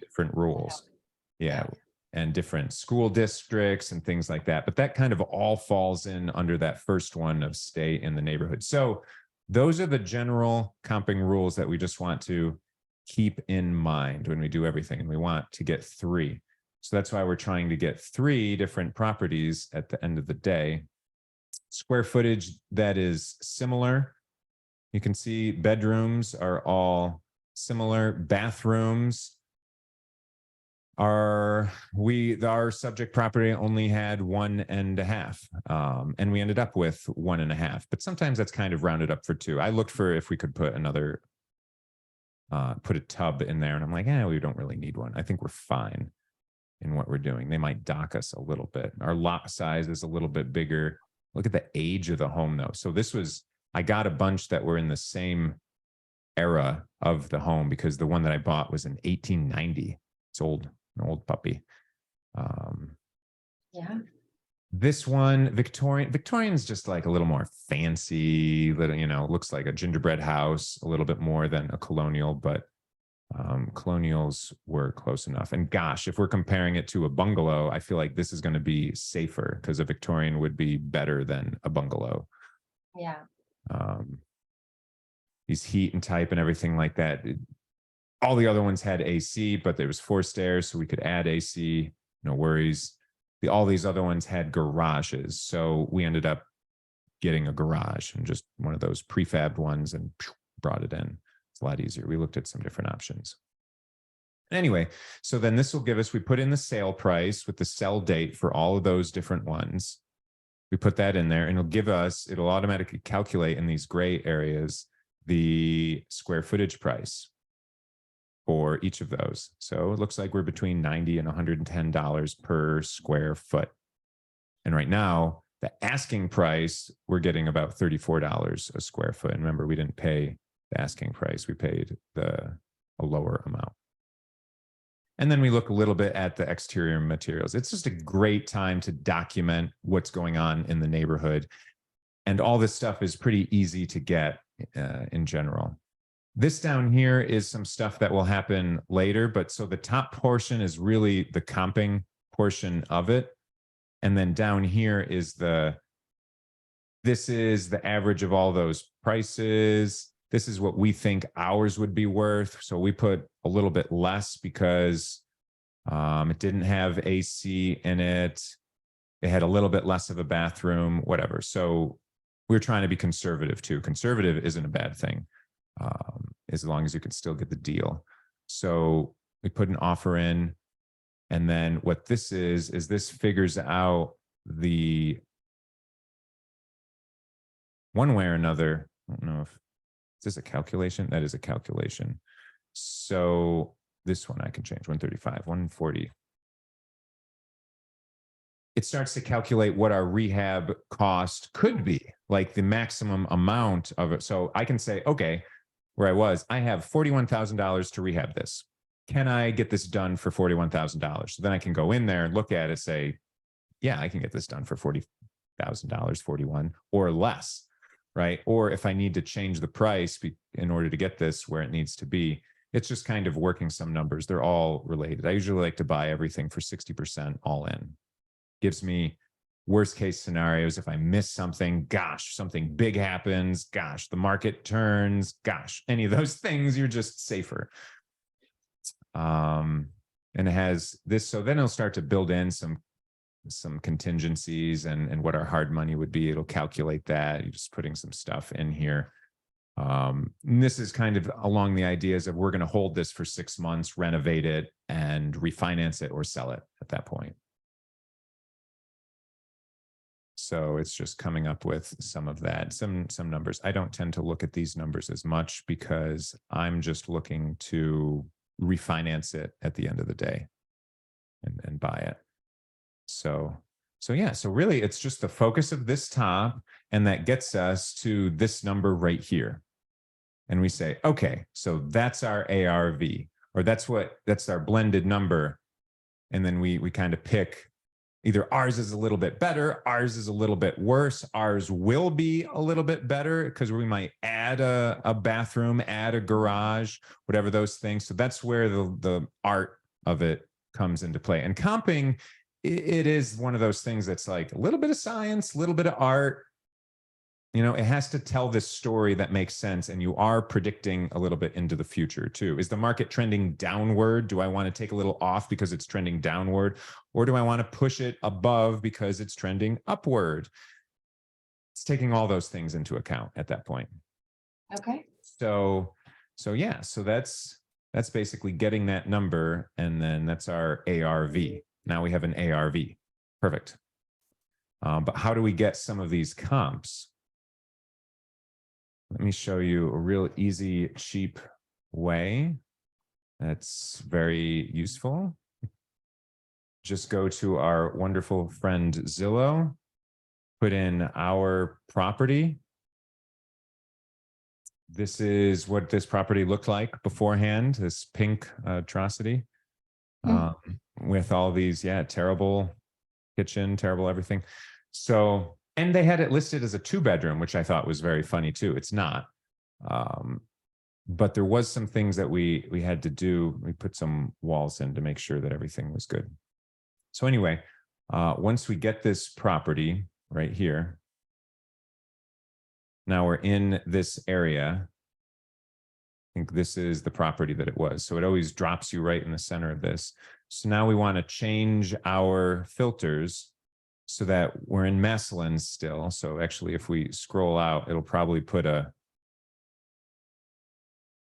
different rules. Yeah. And different school districts and things like that. But that kind of all falls in under that first one of stay in the neighborhood. So those are the general comping rules that we just want to keep in mind when we do everything. And we want to get 3. So that's why we're trying to get 3 different properties at the end of the day. Square footage that is similar. You can see bedrooms are all similar. Bathrooms our subject property only had 1.5, and we ended up with 1.5, but sometimes that's kind of rounded up for 2. I looked for if we could put another put a tub in there, and I'm like, we don't really need one. I think we're fine in what we're doing. They might dock us a little bit. Our lot size is a little bit bigger. Look at the age of the home though. So I got a bunch that were in the same era of the home, because the one that I bought was in 1890. It's old. An old puppy. This one, Victorian's just like a little more fancy, little, looks like a gingerbread house a little bit more than a colonial, but colonials were close enough. And gosh, if we're comparing it to a bungalow, I feel like this is going to be safer because a Victorian would be better than a bungalow. Yeah. These heat and type and everything like that. All the other ones had AC, but there was 4 stairs, so we could add AC, no worries. All these other ones had garages, so we ended up getting a garage and just one of those prefabbed ones and brought it in. It's a lot easier. We looked at some different options. Anyway, so then this will give us, we put in the sale price with the sell date for all of those different ones. We put that in there, and it'll automatically calculate in these gray areas the square footage price for each of those. So it looks like we're between $90 and $110 per square foot. And right now The asking price, we're getting about $34 a square foot. And remember, we didn't pay the asking price. We paid a lower amount. And then we look a little bit at the exterior materials. It's just a great time to document what's going on in the neighborhood. And all this stuff is pretty easy to get in general. This down here is some stuff that will happen later. But so the top portion is really the comping portion of it. And then down here is this is the average of all those prices. This is what we think ours would be worth. So we put a little bit less because it didn't have AC in it. It had a little bit less of a bathroom, whatever. So we're trying to be conservative too. Conservative isn't a bad thing, as long as you can still get the deal. So we put an offer in. And then what this is this figures out the one way or another. I don't know if is this a calculation? That is a calculation. So this one I can change 135, 140. It starts to calculate what our rehab cost could be, like the maximum amount of it. So I can say, okay, where I was, I have $41,000 to rehab this. Can I get this done for $41,000? So then I can go in there and look at it, say, yeah, I can get this done for $40,000, 41 or less, right? Or if I need to change the price in order to get this where it needs to be, it's just kind of working some numbers. They're all related. I usually like to buy everything for 60% all in. Gives me worst case scenarios. If I miss something, gosh, something big happens, gosh, the market turns, gosh, any of those things, you're just safer. And it has this, so then it'll start to build in some contingencies and what our hard money would be. It'll calculate that. You're just putting some stuff in here. And this is kind of along the ideas of we're going to hold this for 6 months, renovate it, and refinance it or sell it at that point. So it's just coming up with some of that, some numbers. I don't tend to look at these numbers as much because I'm just looking to refinance it at the end of the day and buy it. So yeah, so really it's just the focus of this top, and that gets us to this number right here. And we say, okay, so that's our ARV, or that's our blended number. And then we kind of pick either ours is a little bit better, ours is a little bit worse, ours will be a little bit better because we might add a bathroom, add a garage, whatever those things. So that's where the art of it comes into play. And comping, it is one of those things that's like a little bit of science, a little bit of art. You know, it has to tell this story that makes sense, and you are predicting a little bit into the future too. Is the market trending downward? Do I want to take a little off because it's trending downward? Or do I want to push it above because it's trending upward? It's taking all those things into account at that point. Okay. So yeah, so that's basically getting that number, and then that's our ARV. Now we have an ARV. Perfect. But how do we get some of these comps? Let me show you a real easy, cheap way that's very useful. Just go to our wonderful friend Zillow, put in our property. This is what this property looked like beforehand, this pink atrocity, with all these, terrible kitchen, terrible everything. So, and they had it listed as a 2-bedroom, which I thought was very funny too. It's not. But there was some things that we had to do. We put some walls in to make sure that everything was good. So anyway, once we get this property right here, now we're in this area. I think this is the property that it was. So it always drops you right in the center of this. So now we want to change our filters so that we're in Massillon still. So actually, if we scroll out, it'll probably put a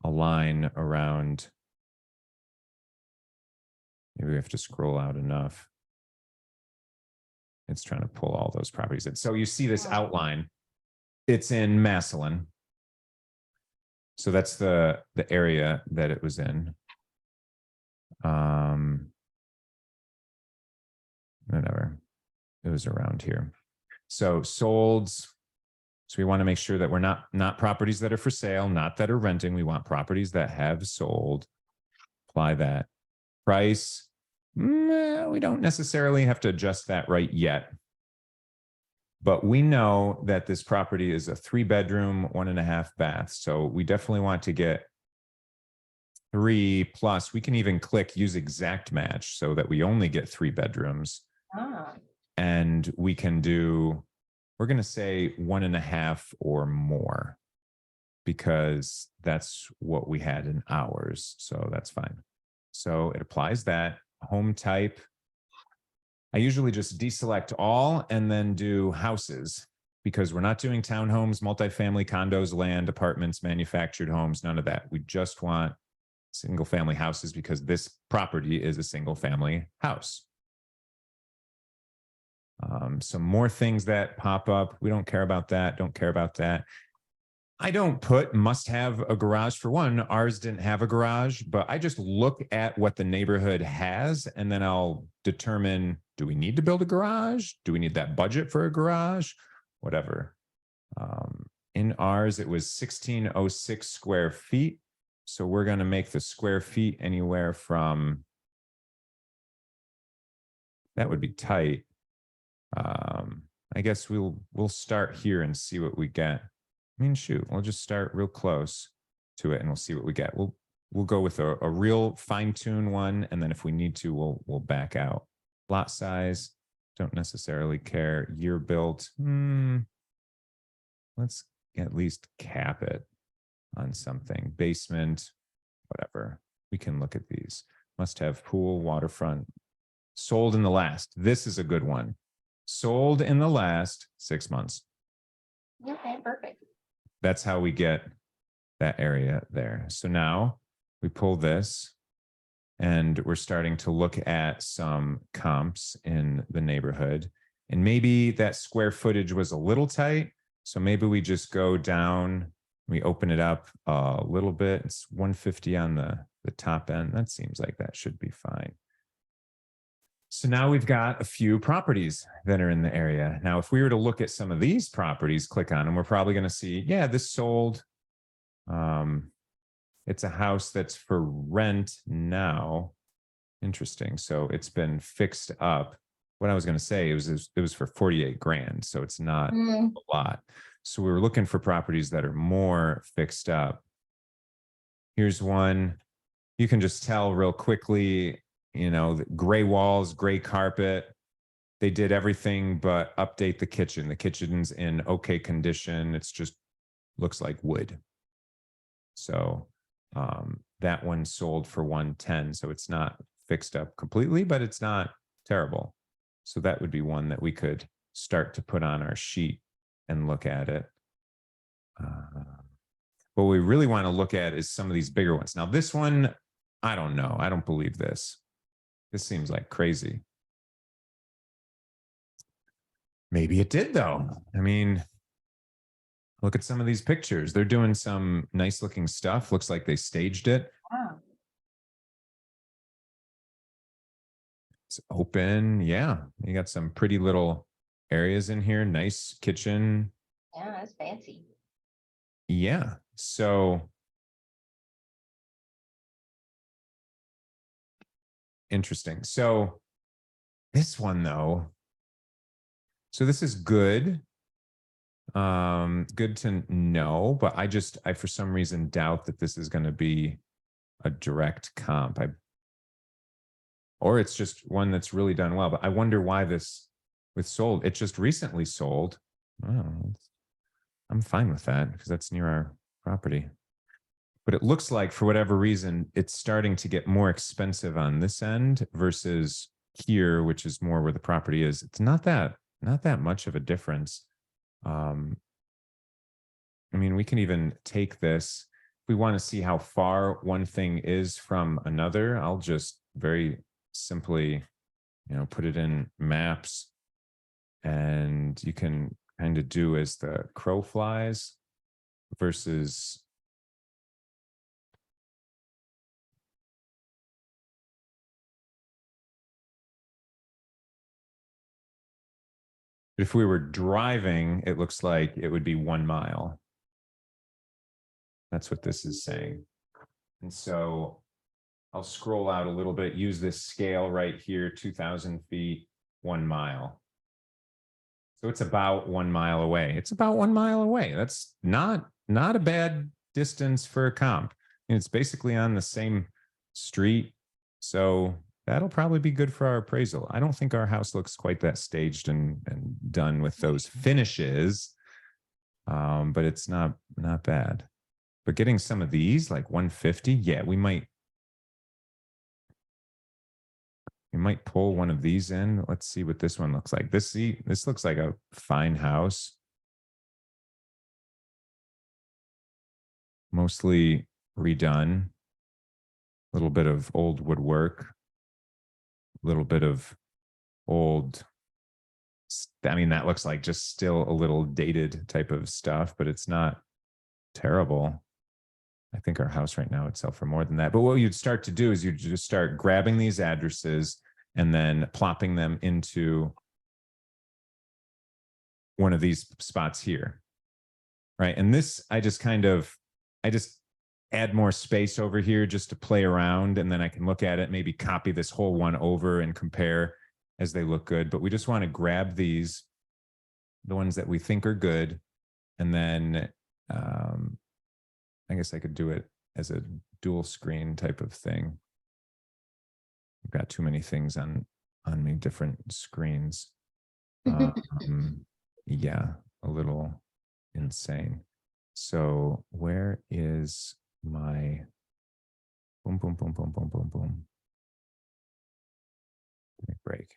line around. Maybe we have to scroll out enough. It's trying to pull all those properties in. So you see this outline. It's in Massillon. So that's the area that it was in. Whatever. It was around here. So solds. So we want to make sure that we're not properties that are for sale, not that are renting. We want properties that have sold. Apply that. Price. We don't necessarily have to adjust that right yet. But we know that this property is a 3-bedroom, 1.5 bath. So we definitely want to get 3 plus. We can even click use exact match so that we only get 3 bedrooms. Ah. And we can do, we're going to say 1.5 or more because that's what we had in ours. So that's fine. So it applies that. Home type. I usually just deselect all and then do houses because we're not doing townhomes, multifamily condos, land, apartments, manufactured homes, none of that. We just want single family houses because this property is a single family house. Some more things that pop up. We don't care about that. Don't care about that. I don't put must have a garage for one. Ours didn't have a garage, but I just look at what the neighborhood has and then I'll determine, do we need to build a garage? Do we need that budget for a garage? Whatever. In ours, it was 1606 square feet. So we're going to make the square feet anywhere from, that would be tight. I guess we'll start here and see what we get. I mean, shoot, we'll just start real close to it and we'll see what we get. We'll go with a real fine-tune one, and then if we need to, we'll back out. Lot size, don't necessarily care. Year built, let's at least cap it on something. Basement, whatever. We can look at these. Must have pool, waterfront. Sold in the last. This is a good one. Sold in the last 6 months. Okay, perfect. That's how we get that area there. So now we pull this and we're starting to look at some comps in the neighborhood. And maybe that square footage was a little tight. So maybe we just go down, we open it up a little bit. It's 150 on the top end. That seems like that should be fine. So now we've got a few properties that are in the area. Now, if we were to look at some of these properties, click on them, we're probably going to see, yeah, this sold. It's a house that's for rent now. Interesting. So it's been fixed up. What I was going to say, it was for 48 grand. So it's not a lot. So we were looking for properties that are more fixed up. Here's one. You can just tell real quickly, you know, the gray walls, gray carpet. They did everything but update the kitchen. The kitchen's in okay condition. It's just looks like wood. So that one sold for 110. So it's not fixed up completely, but it's not terrible. So that would be one that we could start to put on our sheet and look at it. What we really want to look at is some of these bigger ones. Now, this one, I don't know. I don't believe this. This seems like crazy. Maybe it did, though. I mean, look at some of these pictures. They're doing some nice looking stuff. Looks like they staged it. Wow. It's open. Yeah. You got some pretty little areas in here. Nice kitchen. Yeah, that's fancy. Yeah. So interesting. So this one, though. So this is good. Good to know, but I for some reason doubt that this is going to be a direct comp. Or it's just one that's really done well, but I wonder why this with sold. It just recently sold. Oh, I'm fine with that because that's near our property. But it looks like for whatever reason, it's starting to get more expensive on this end versus here, which is more where the property is. It's not that much of a difference. I mean, we can even take this. If we want to see how far one thing is from another, I'll just very simply, put it in maps, and you can kind of do as the crow flies versus But if we were driving, it looks like it would be 1 mile. That's what this is saying. And so I'll scroll out a little bit, use this scale right here, 2,000 feet, 1 mile. So it's about 1 mile away. It's about 1 mile away. That's not a bad distance for a comp. And it's basically on the same street. So that'll probably be good for our appraisal. I don't think our house looks quite that staged and done with those finishes. But it's not bad. But getting some of these, like 150, yeah, we might pull one of these in. Let's see what this one looks like. This looks like a fine house. Mostly redone. A little bit of old woodwork. A little bit of old, I mean, that looks like just still a little dated type of stuff, but it's not terrible. I think our house right now would sell for more than that. But what you'd start to do is you'd just start grabbing these addresses and then plopping them into one of these spots here. Right. And this, I just add more space over here just to play around. And then I can look at it, maybe copy this whole one over and compare as they look good. But we just want to grab these, the ones that we think are good. And then I guess I could do it as a dual screen type of thing. I've got too many things on me, different screens. Yeah, a little insane. So where is my boom, boom, boom, boom, boom, boom, boom. Let me break.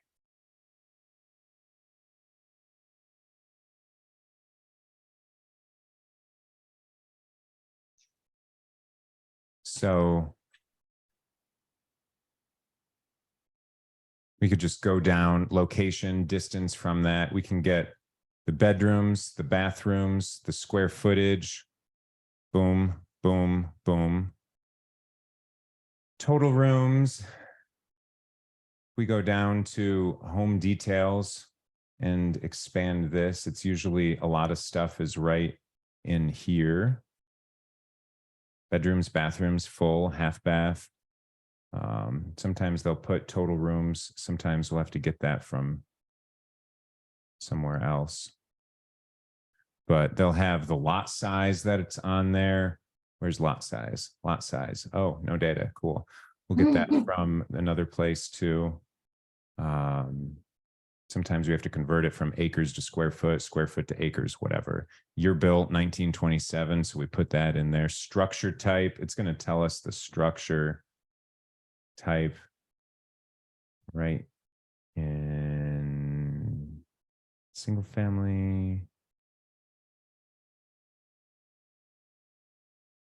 So we could just go down location, distance from that. We can get the bedrooms, the bathrooms, the square footage. Boom, boom, boom. Total rooms. We go down to home details and expand this. It's usually a lot of stuff is right in here. Bedrooms, bathrooms, full, half bath. Sometimes they'll put total rooms. Sometimes we'll have to get that from somewhere else. But they'll have the lot size that it's on there. Where's lot size? Lot size. Oh, no data. Cool. We'll get that from another place too. Sometimes we have to convert it from acres to square foot to acres, whatever. Year built 1927. So we put that in there. Structure type. It's going to tell us the structure type right in single family.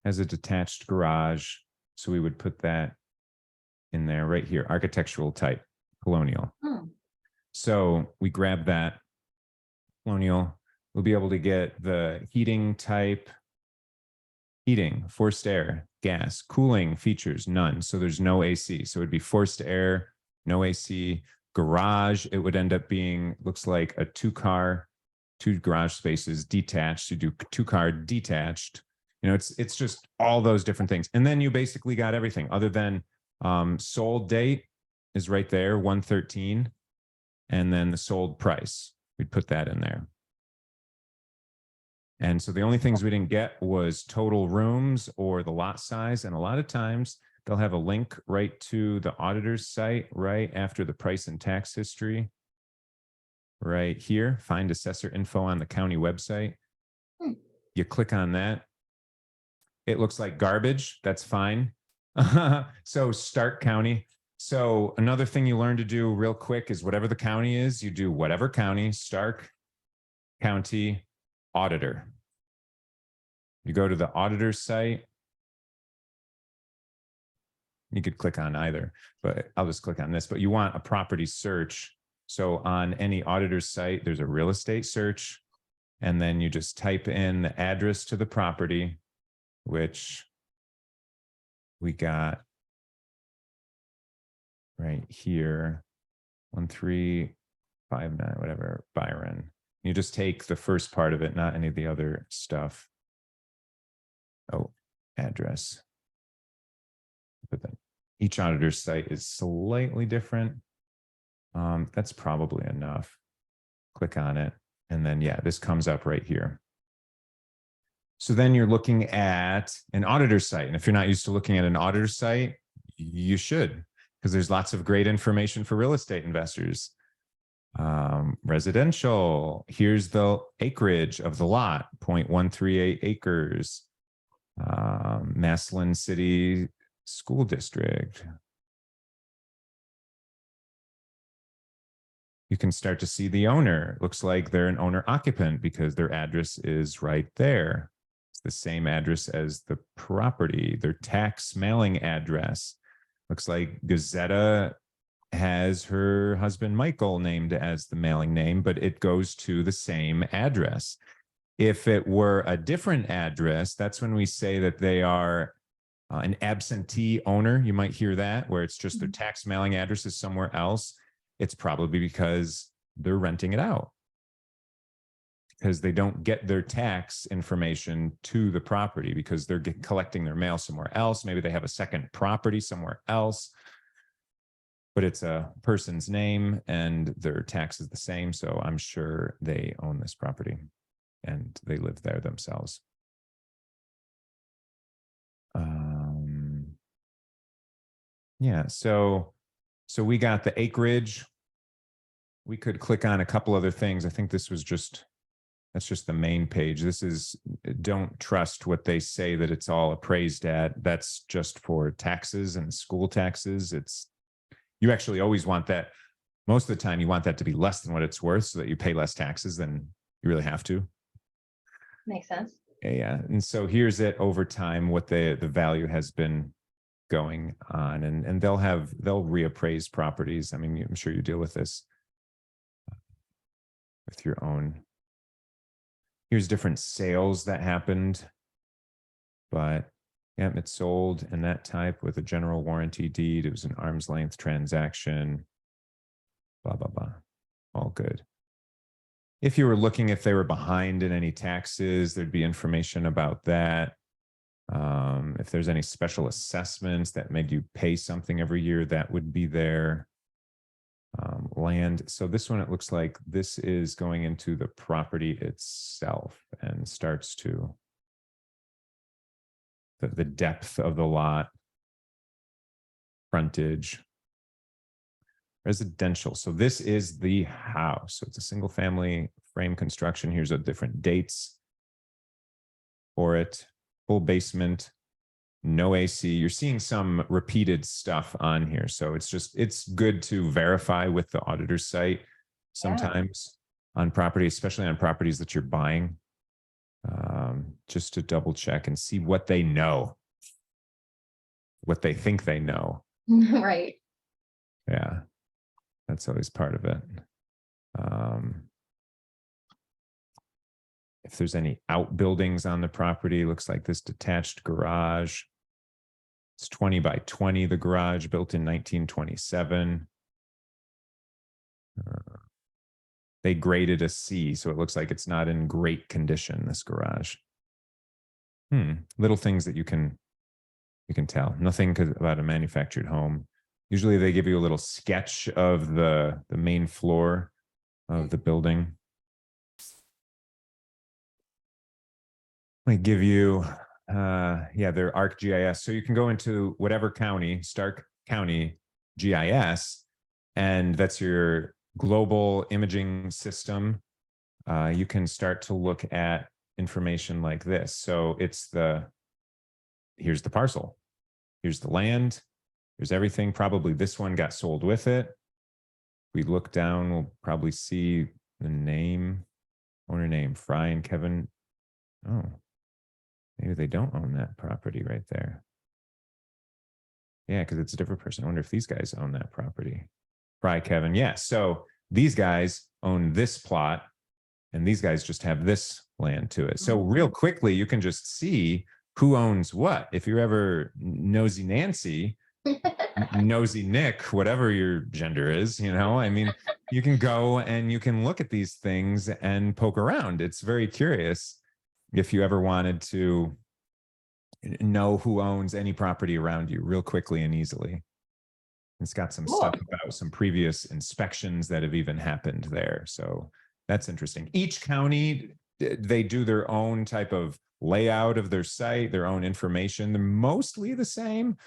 Has a detached garage. So we would put that in there right here. Architectural type, colonial. So we grab that colonial. We'll be able to get the heating type, heating, forced air, gas, cooling features, none. So there's no AC. So it'd be forced air, no AC. Garage, it would end up being, looks like a two garage spaces detached. You do 2-car detached. You know, it's just all those different things. And then you basically got everything other than sold date is right there, 113. And then the sold price, we'd put that in there. And so the only things we didn't get was total rooms or the lot size. And a lot of times they'll have a link right to the auditor's site right after the price and tax history. Right here, find assessor info on the county website. You click on that. It looks like garbage. That's fine. So Stark County. So another thing you learn to do real quick is whatever the county is, you do whatever county, Stark County auditor. You go to the auditor's site. You could click on either, but I'll just click on this. But you want a property search. So on any auditor's site, there's a real estate search. And then you just type in the address to the property, which we got right here, 1359, whatever, Byron. You just take the first part of it, not any of the other stuff. Oh, address. But then each auditor's site is slightly different. That's probably enough. Click on it. And then, yeah, this comes up right here. So then you're looking at an auditor site. And if you're not used to looking at an auditor site, you should, because there's lots of great information for real estate investors. Residential, here's the acreage of the lot, 0.138 acres. Massillon City School District. You can start to see the owner. Looks like they're an owner occupant because their address is right there. It's the same address as the property, their tax mailing address. Looks like Gazetta has her husband Michael named as the mailing name, but it goes to the same address. If it were a different address, that's when we say that they are an absentee owner. You might hear that, where it's just their tax mailing address is somewhere else. It's probably because they're renting it out, because they don't get their tax information to the property because they're collecting their mail somewhere else. Maybe they have a second property somewhere else, but it's a person's name and their tax is the same. So I'm sure they own this property and they live there themselves. Yeah, so we got the acreage. We could click on a couple other things. I think this was that's just the main page. This is, don't trust what they say that it's all appraised at. That's just for taxes and school taxes. You actually always want that. Most of the time you want that to be less than what it's worth so that you pay less taxes than you really have to. Makes sense. Yeah. And so here's it over time, what the value has been going on, and they'll reappraise properties. I mean, I'm sure you deal with this with your own. Here's different sales that happened, but yeah, it sold in that type with a general warranty deed. It was an arm's length transaction, blah, blah, blah. All good. If you were looking if they were behind in any taxes, there'd be information about that. If there's any special assessments that made you pay something every year, that would be there. Land. So this one, it looks like this is going into the property itself and starts to the depth of the lot, frontage. Residential. So this is the house. So it's a single family frame construction. Here's the different dates for it. Full basement, no AC. You're seeing some repeated stuff on here. So it's good to verify with the auditor's site sometimes on property, especially on properties that you're buying, just to double check and see what they know, what they think they know. Right. Yeah. That's always part of it. If there's any outbuildings on the property, looks like this detached garage. It's 20 by 20, the garage, built in 1927. They graded a C, so it looks like it's not in great condition, this garage. Little things that you can tell. Nothing about a manufactured home. Usually they give you a little sketch of the main floor of the building. They give you, their ArcGIS. So you can go into whatever county, Stark County GIS, and that's your global imaging system. You can start to look at information like this. So here's the parcel. Here's the land. There's everything. Probably this one got sold with it. We look down, we'll probably see the name, owner name, Fry and Kevin. Oh, maybe they don't own that property right there. Yeah, because it's a different person. I wonder if these guys own that property. Fry, Kevin. Yeah, so these guys own this plot and these guys just have this land to it. So real quickly, you can just see who owns what. If you're ever nosy Nancy, nosy Nick, whatever your gender is, I mean, you can go and you can look at these things and poke around. It's very curious if you ever wanted to know who owns any property around you real quickly and easily. It's got some stuff about some previous inspections that have even happened there. So that's interesting. Each county, they do their own type of layout of their site, their own information. They're mostly the same,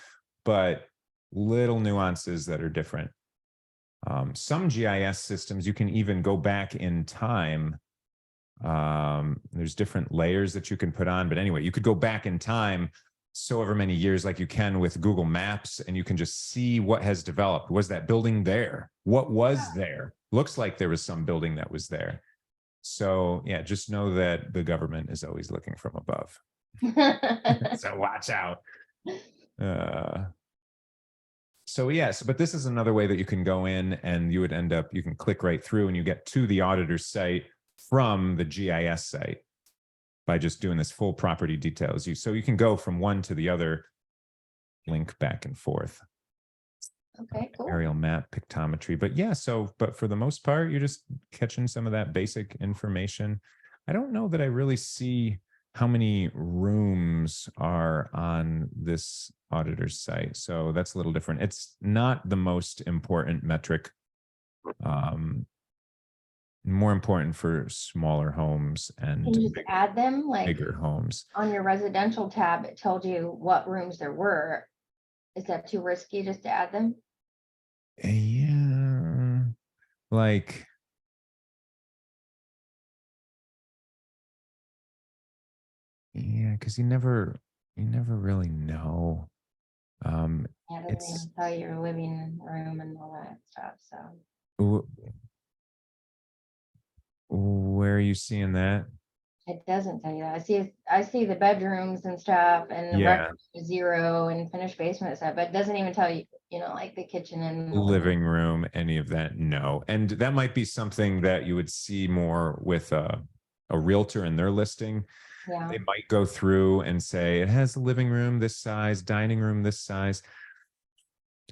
but little nuances that are different. Some GIS systems, you can even go back in time. There's different layers that you can put on, but anyway, you could go back in time so ever many years like you can with Google Maps, and you can just see what has developed. Was that building there? What was there? Looks like there was some building that was there. So yeah, just know that the government is always looking from above. So watch out. So yes, but this is another way that you can go in and you would end up, you can click right through and you get to the auditor's site from the GIS site by just doing this full property details. So you can go from one to the other, link back and forth. Okay, cool. Aerial map, pictometry. But yeah, but for the most part, you're just catching some of that basic information. I don't know that I really see how many rooms are on this auditor's site. So that's a little different. It's not the most important metric. More important for smaller homes and Can you just add them like bigger homes. on your residential tab? It told you what rooms there were. Is that too risky just to add them? Yeah, like because you never really know. Yeah, it doesn't even tell you your living room and all that stuff. So where are you seeing that? It doesn't tell you that. I see the bedrooms and stuff and Yeah, 0 and finished basement stuff, but it doesn't even tell you, like the kitchen and the living room, any of that? No. And that might be something that you would see more with a realtor in their listing. Yeah. They might go through and say it has a living room this size, dining room this size.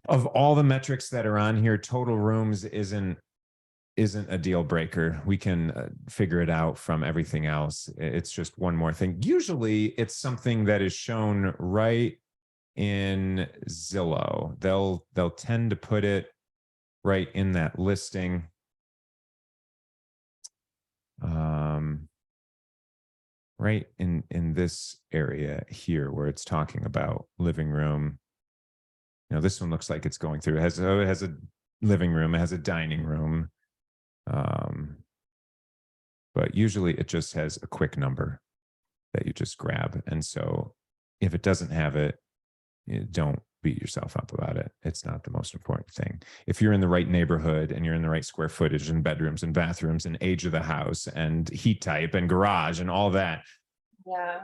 Of all the metrics that are on here, total rooms isn't a deal breaker. We can figure it out from everything else. It's just one more thing. Usually it's something that is shown right in Zillow. They'll tend to put it right in that listing. Right in this area here where it's talking about living room. This one looks like it's going through. It has a living room, it has a dining room. But usually it just has a quick number that you just grab. And so if it doesn't have it, don't beat yourself up about it. It's not the most important thing. If you're in the right neighborhood and you're in the right square footage and bedrooms and bathrooms and age of the house and heat type and garage and all that. Yeah.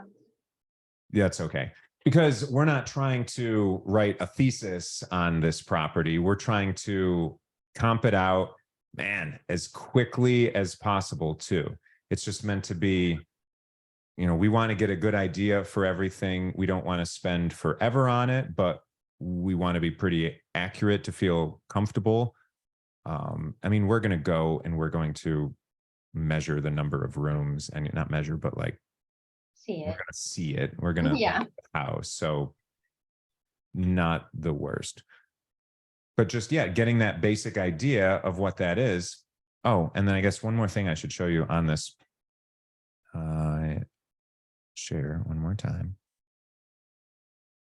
That's okay. Because we're not trying to write a thesis on this property. We're trying to comp it out, man, as quickly as possible too. It's just meant to be, we want to get a good idea for everything. We don't want to spend forever on it, but we want to be pretty accurate to feel comfortable. I mean, we're going to go and we're going to measure the number of rooms, and not measure, but like See it. we're going to see it. We're going to Yeah. look at the house. So not the worst. But just, yeah, getting that basic idea of what that is. Oh, and then I guess one more thing I should show you on this. Share one more time.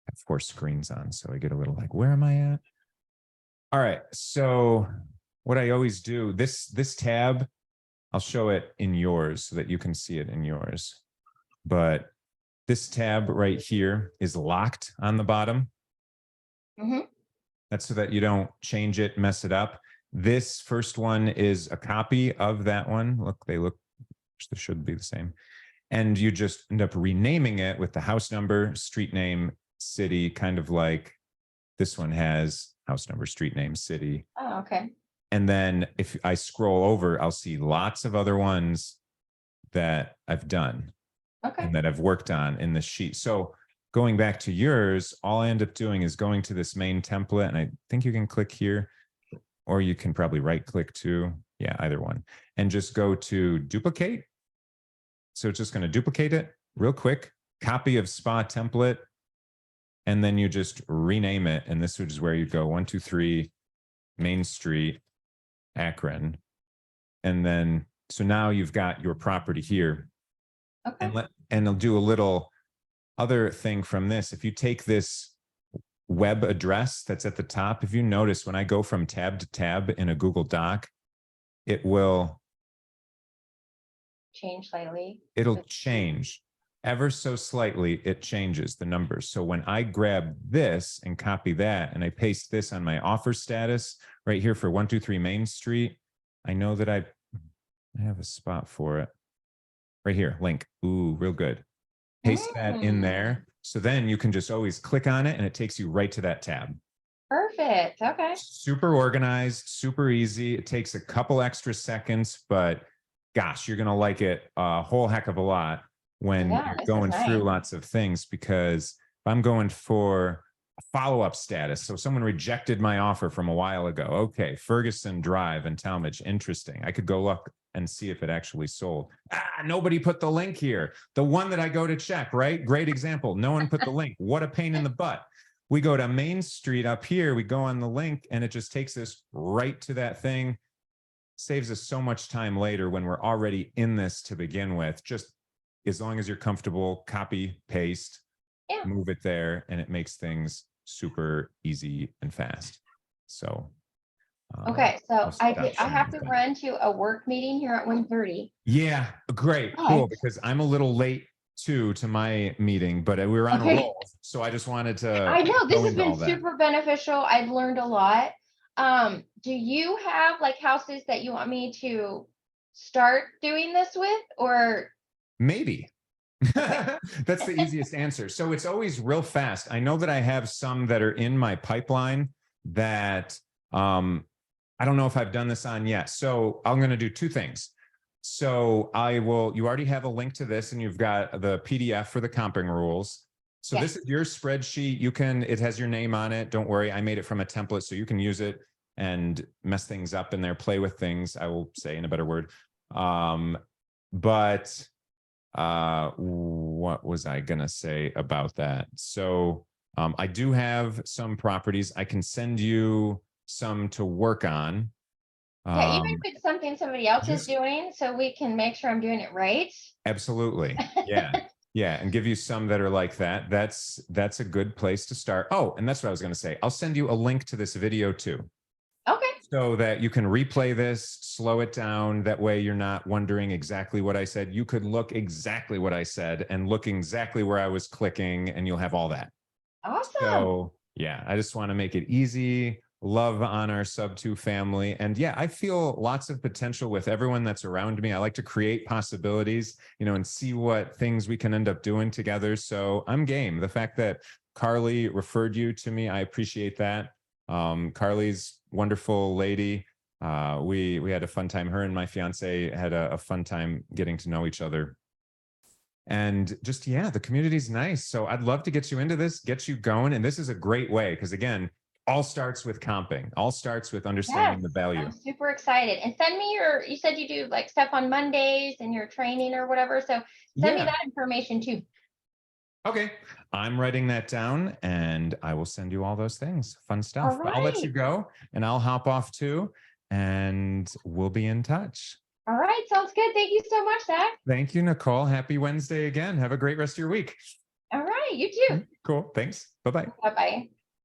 I have 4 screens on, so I get a little like, where am I at? All right, so what I always do, this tab, I'll show it in yours so that you can see it in yours. But this tab right here is locked on the bottom. Mm-hmm. That's so that you don't change it, mess it up. This first one is a copy of that one. Look, they should be the same. And you just end up renaming it with the house number, street name, city, kind of like this one has house number, street name, city. Oh, okay. And then if I scroll over, I'll see lots of other ones that I've done. Okay. And that I've worked on in this sheet. So going back to yours, all I end up doing is going to this main template, and I think you can click here, or you can probably right click too. Yeah, either one, and just go to duplicate. So it's just going to duplicate it real quick, copy of spa template, and then you just rename it. And this is where you go 123 Main Street, Akron. And then, so now you've got your property here. Okay. And I'll do a little other thing from this. If you take this web address that's at the top, if you notice when I go from tab to tab in a Google Doc, it will Change slightly. it'll change ever so slightly. It changes the numbers. So when I grab this and copy that and I paste this on my offer status right here for 123 Main Street, I know that I have a spot for it right here. Link. Ooh, real good. Paste that in there. So then you can just always click on it and it takes you right to that tab. Perfect. Okay. Super organized, super easy. It takes a couple extra seconds, but gosh, you're going to like it a whole heck of a lot when you're going through lots of things, because if I'm going for a follow-up status, so someone rejected my offer from a while ago. Okay, Ferguson Drive in Talmadge, interesting. I could go look and see if it actually sold. Nobody put the link here. The one that I go to check, right? Great example. No one put the link. What a pain in the butt. We go to Main Street up here, we go on the link, and it just takes us right to that thing. Saves us so much time later when we're already in this to begin with. Just as long as you're comfortable, copy, paste, move it there, and it makes things super easy and fast. So okay, so I have to run to a work meeting here at 1:30. Yeah, great, cool, because I'm a little late too to my meeting, but we were on a roll, so I just wanted to. I know this has been super beneficial. I've learned a lot. Do you have like houses that you want me to start doing this with, or maybe? That's the easiest answer. So it's always real fast. I know that I have some that are in my pipeline that I don't know if I've done this on yet. So I'm going to do two things. So you already have a link to this, and you've got the PDF for the comping rules. So this is your spreadsheet. It has your name on it. Don't worry. I made it from a template, so you can use it and mess things up in there, play with things, I will say in a better word. But what was I going to say about that? So I do have some properties. I can send you some to work on. Yeah, even if it's something somebody else is doing, so we can make sure I'm doing it right. Absolutely. Yeah. Yeah. And give you some that are like that. That's a good place to start. Oh, and that's what I was going to say. I'll send you a link to this video too. Okay. So that you can replay this, slow it down. That way you're not wondering exactly what I said. You could look exactly what I said and look exactly where I was clicking, and you'll have all that. Awesome. So yeah, I just want to make it easy. Love on our Sub2 family. And yeah, I feel lots of potential with everyone that's around me. I like to create possibilities, and see what things we can end up doing together. So I'm game. The fact that Carly referred you to me, I appreciate that. Carly's wonderful lady. We had a fun time. Her and my fiance had a fun time getting to know each other. And just, the community's nice. So I'd love to get you into this, get you going. And this is a great way, because again, all starts with comping, all starts with understanding the value. I'm super excited. And send me you said you do like stuff on Mondays and your training or whatever. So send me that information too. Okay. I'm writing that down, and I will send you all those things. Fun stuff. I'll let you go, and I'll hop off too, and we'll be in touch. All right. Sounds good. Thank you so much, Zach. Thank you, Nicole. Happy Wednesday again. Have a great rest of your week. All right. You too. Cool. Thanks. Bye-bye. Bye-bye.